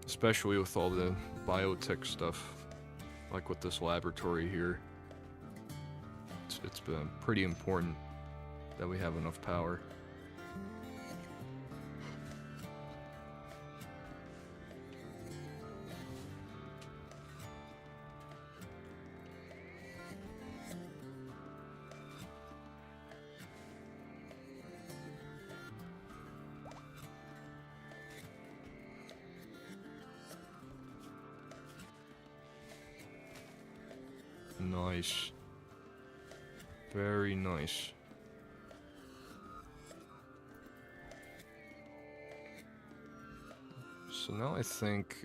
Especially with all the biotech stuff, like with this laboratory here. It's been pretty important that we have enough power. Nice. Very nice. So now I think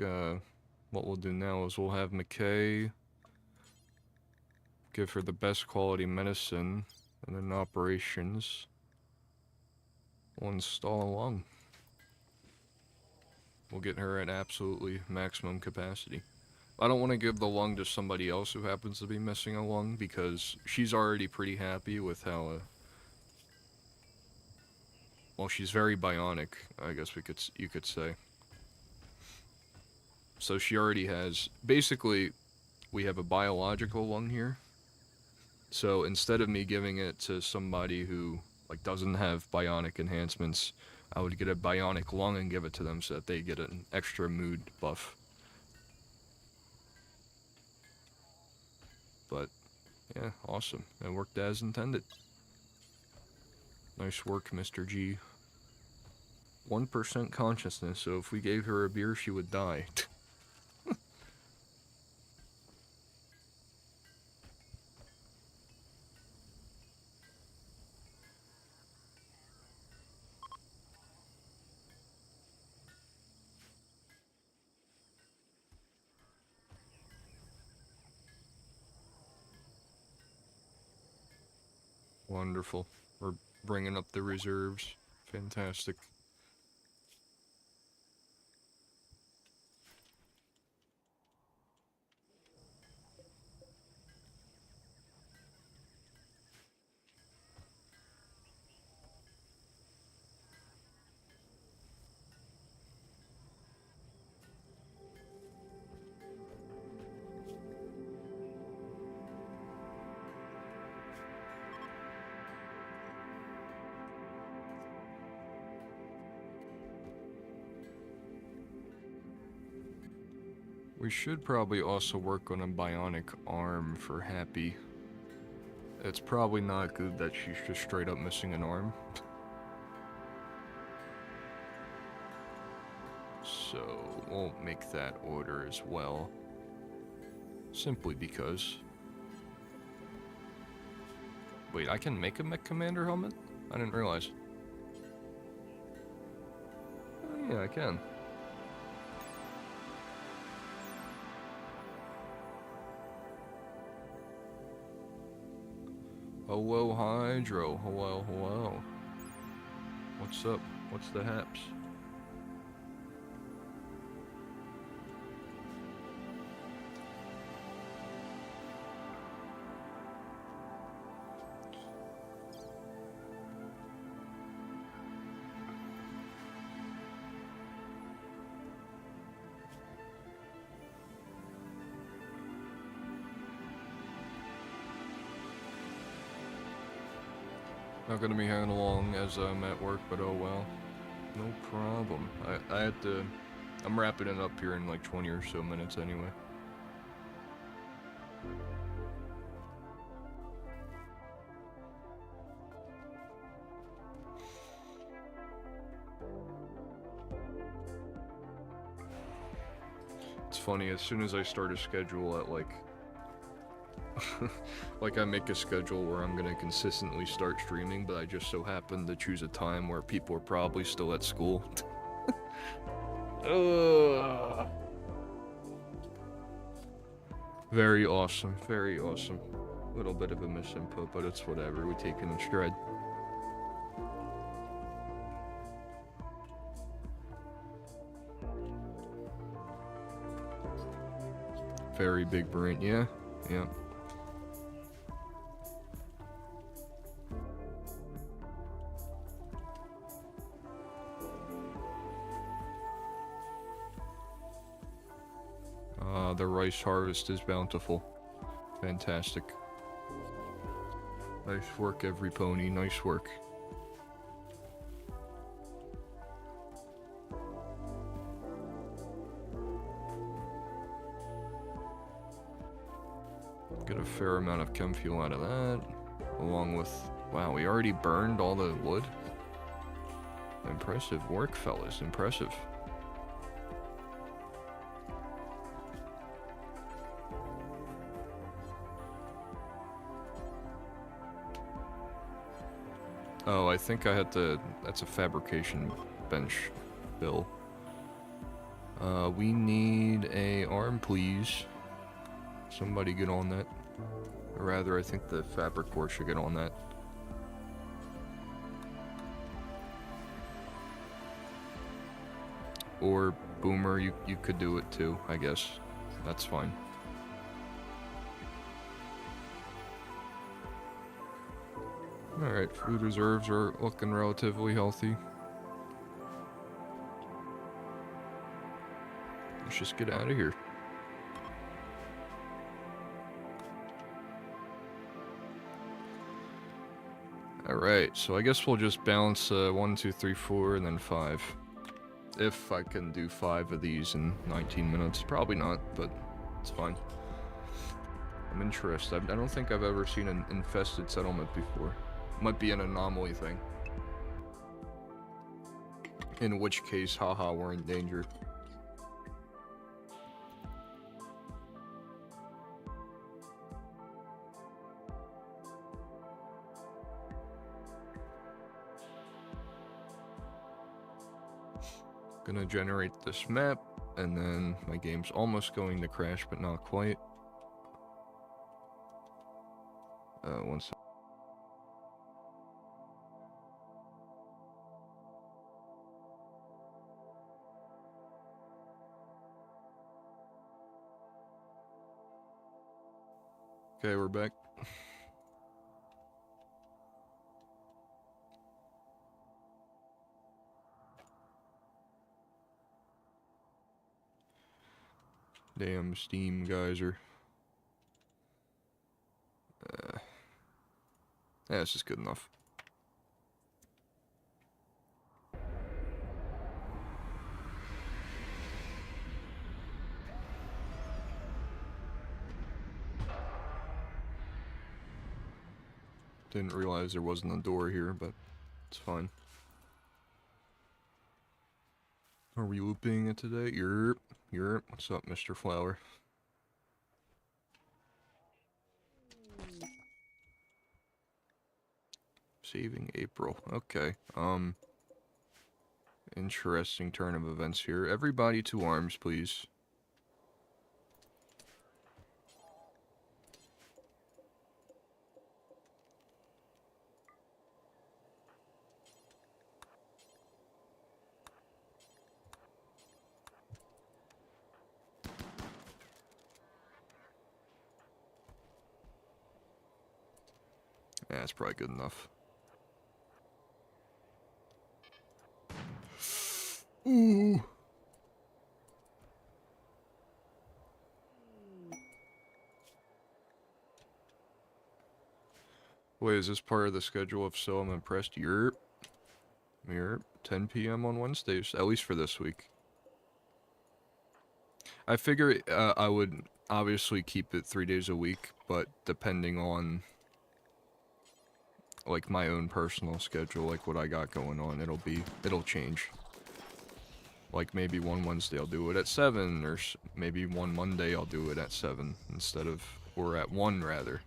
what we'll do now is we'll have McKay give her the best quality medicine, and then operations we'll install a lung. We'll get her at absolutely maximum capacity. I don't want to give the lung to somebody else who happens to be missing a lung, because she's already pretty happy with how, well, she's very bionic, I guess you could say. So she already has, basically, we have a biological lung here. So instead of me giving it to somebody who, like, doesn't have bionic enhancements, I would get a bionic lung and give it to them so that they get an extra mood buff. But, yeah, awesome. It worked as intended. Nice work, Mr. G. 1% consciousness, so if we gave her a beer, she would die. Wonderful. We're bringing up the reserves. Fantastic. We should probably also work on a bionic arm for Happy. It's probably not good that she's just straight up missing an arm. So, we'll make that order as well. Simply because... Wait, I can make a Mech Commander helmet? I didn't realize. Oh, yeah, I can. Hello, Hydro. Hello, hello. What's up? What's the haps? Not gonna be hanging along as I'm at work, but oh well. No problem. I had to... I'm wrapping it up here in like 20 or so minutes anyway. It's funny, as soon as I start a schedule at like... like I make a schedule where I'm gonna consistently start streaming, but I just so happen to choose a time where people are probably still at school. Very awesome, very awesome. Little bit of a misinput, but it's whatever, we take it in stride. Very big brain, yeah, yeah. The rice harvest is bountiful. Fantastic. Nice work, every pony. Nice work. Get a fair amount of chem fuel out of that. Along with... Wow, we already burned all the wood? Impressive work, fellas. Impressive. Oh, I think I had to... That's a fabrication bench bill. We need a arm, please. Somebody get on that. Or rather, I think the fabric core should get on that. Or Boomer, you could do it too, I guess. That's fine. Alright, food reserves are looking relatively healthy. Let's just get out of here. Alright, so I guess we'll just balance 1, 2, 3, 4, and then 5. If I can do 5 of these in 19 minutes. Probably not, but it's fine. I'm interested. I don't think I've ever seen an infested settlement before. Might be an anomaly thing. In which case, haha, we're in danger. Gonna generate this map, and then my game's almost going to crash, but not quite. One sec. Okay, we're back. Damn Steam geyser. Yeah, this is good enough. Didn't realize there wasn't a door here, but it's fine. Are we looping it today? Yerp. What's up, Mr. Flower? Saving April. Okay. Interesting turn of events here. Everybody to arms, please. Yeah, that's probably good enough. Ooh. Wait, is this part of the schedule? If so, I'm impressed. Yerp. 10 p.m. on Wednesdays, at least for this week. I figure I would obviously keep it 3 days a week, but depending on like my own personal schedule, like what I got going on, it'll change. Like maybe one Wednesday I'll do it at 7, or maybe one Monday I'll do it at 7 instead of, or at 1 rather.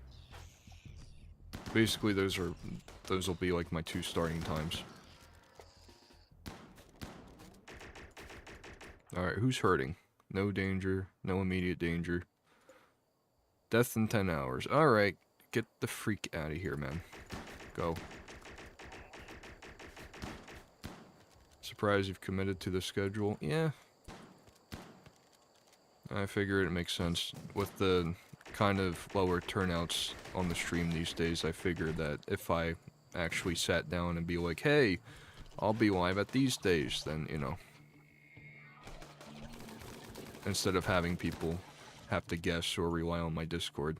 Basically those will be like my 2 starting times. Alright, who's hurting? No danger, no immediate danger. Death in 10 hours. Alright, get the freak out of here, man. Go. Surprised you've committed to the schedule. Yeah. I figured it makes sense. With the kind of lower turnouts on the stream these days, I figured that if I actually sat down and be like, hey, I'll be live at these days, then, you know. Instead of having people have to guess or rely on my Discord.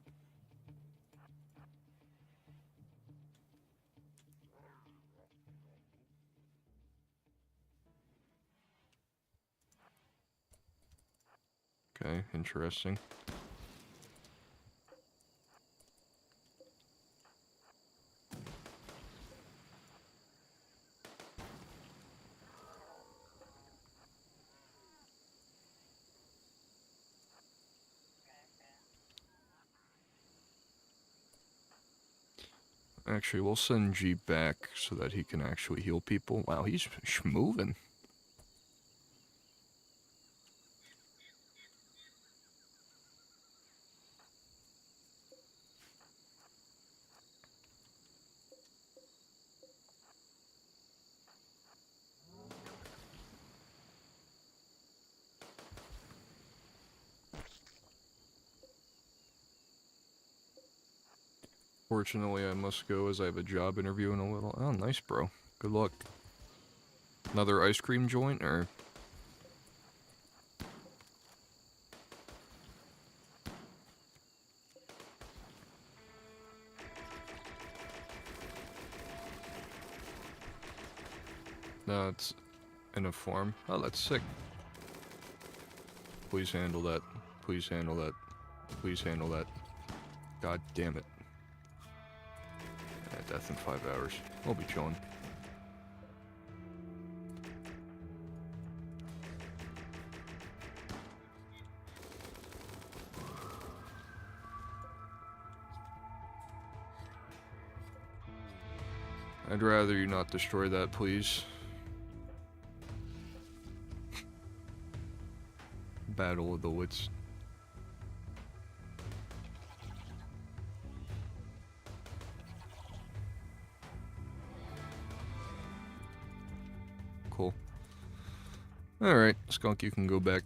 Okay, interesting. Actually, we'll send G back so that he can actually heal people. Wow, he's moving. Unfortunately, I must go as I have a job interview in a little. Oh, nice, bro. Good luck. Another ice cream joint, or? No, it's in a farm. Oh, that's sick. Please handle that. Please handle that. Please handle that. God damn it. Yeah, death in 5 hours. We'll be chilling. I'd rather you not destroy that, please. Battle of the Wits. Cool. Alright, Skunk, you can go back.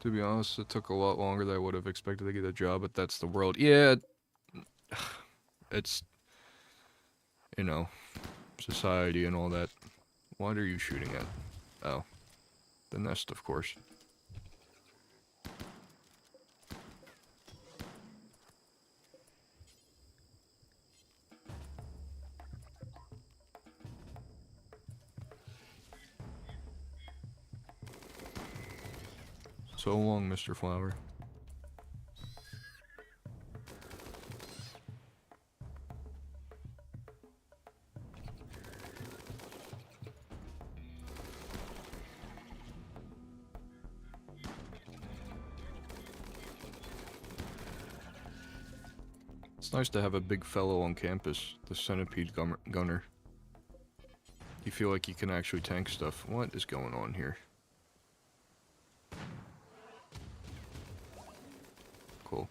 To be honest, it took a lot longer than I would have expected to get a job, but that's the world. Yeah, it's, you know, society and all that. What are you shooting at? Oh, the nest, of course. So long, Mr. Flower. It's nice to have a big fellow on campus, the centipede gunner. You feel like you can actually tank stuff. What is going on here? Cool.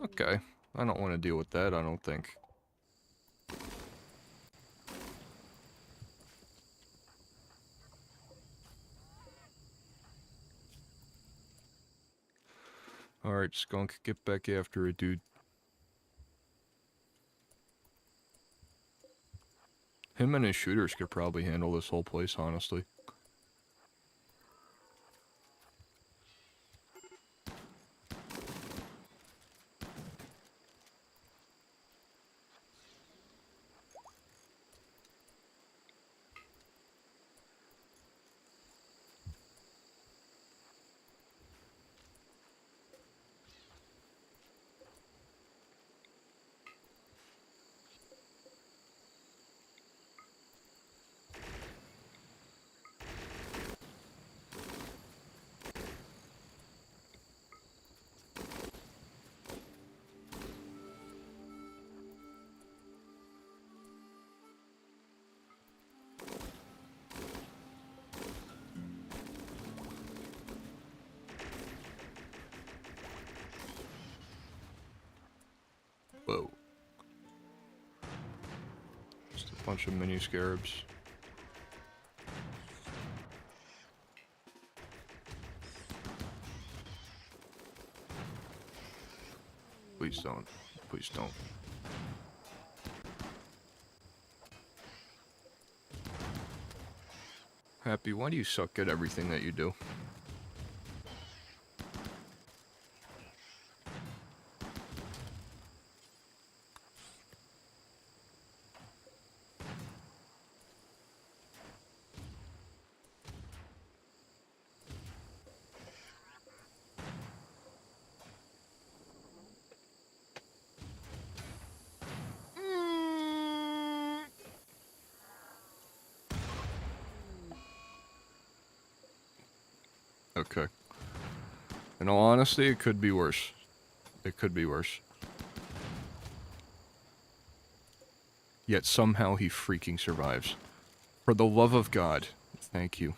Okay. I don't want to deal with that, I don't think. Alright, Skunk, get back after it, dude. Him and his shooters could probably handle this whole place, honestly. Whoa. Just a bunch of mini scarabs. Please don't. Please don't. Happy, why do you suck at everything that you do? Okay. In all honesty, it could be worse. It could be worse. Yet somehow he freaking survives. For the love of God, thank you.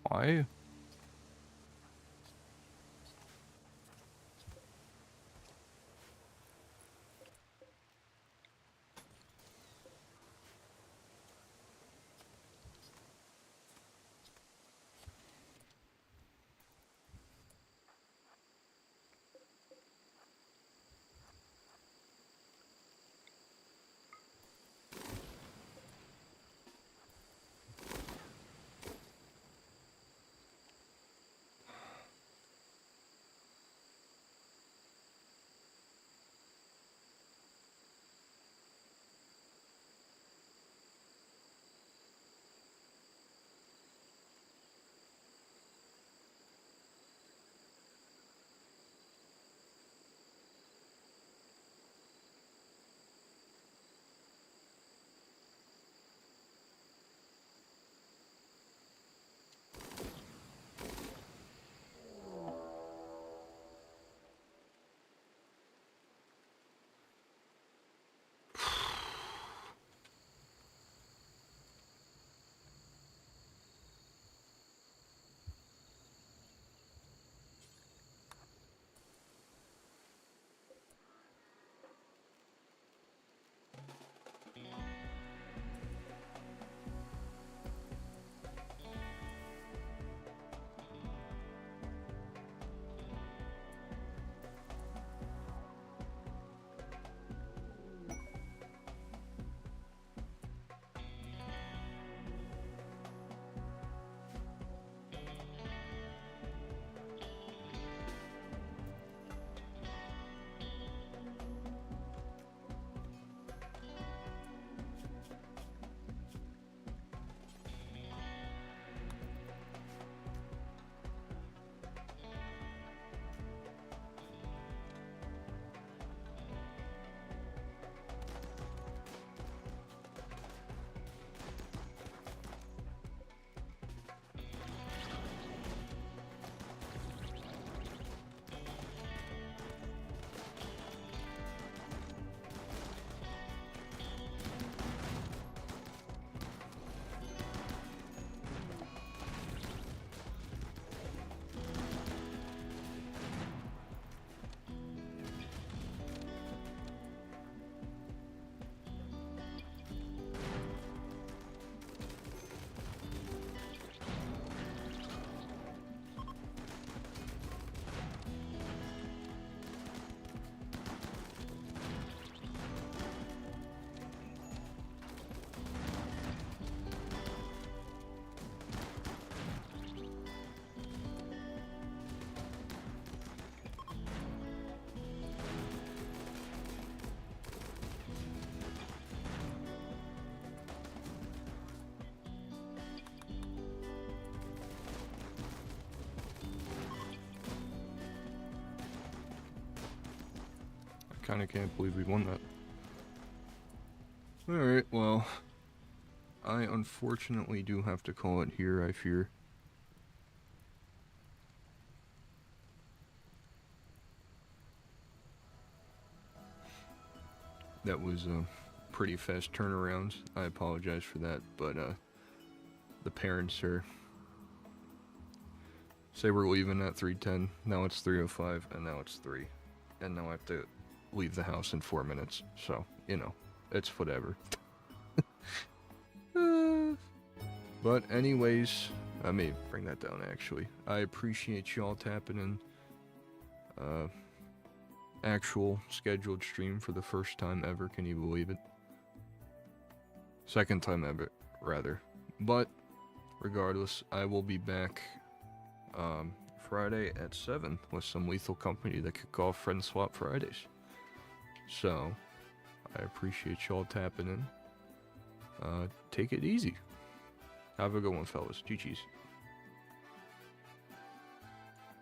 Why? Kinda can't believe we won that. Alright, well, I unfortunately do have to call it here, I fear. That was a pretty fast turnaround. I apologize for that, but the parents are say we're leaving at 3:10. Now it's 3:05, and now it's 3, and now I have to leave the house in 4 minutes. So you know, it's whatever. But anyways, I may bring that down actually. I appreciate y'all tapping in. Actual scheduled stream for the first time ever, can you believe it? Second time ever, rather. But, regardless, I will be back Friday at 7 with some Lethal Company to kick off Friend Swap Fridays. So, I appreciate y'all tapping in. Take it easy. Have a good one, fellas. GG's.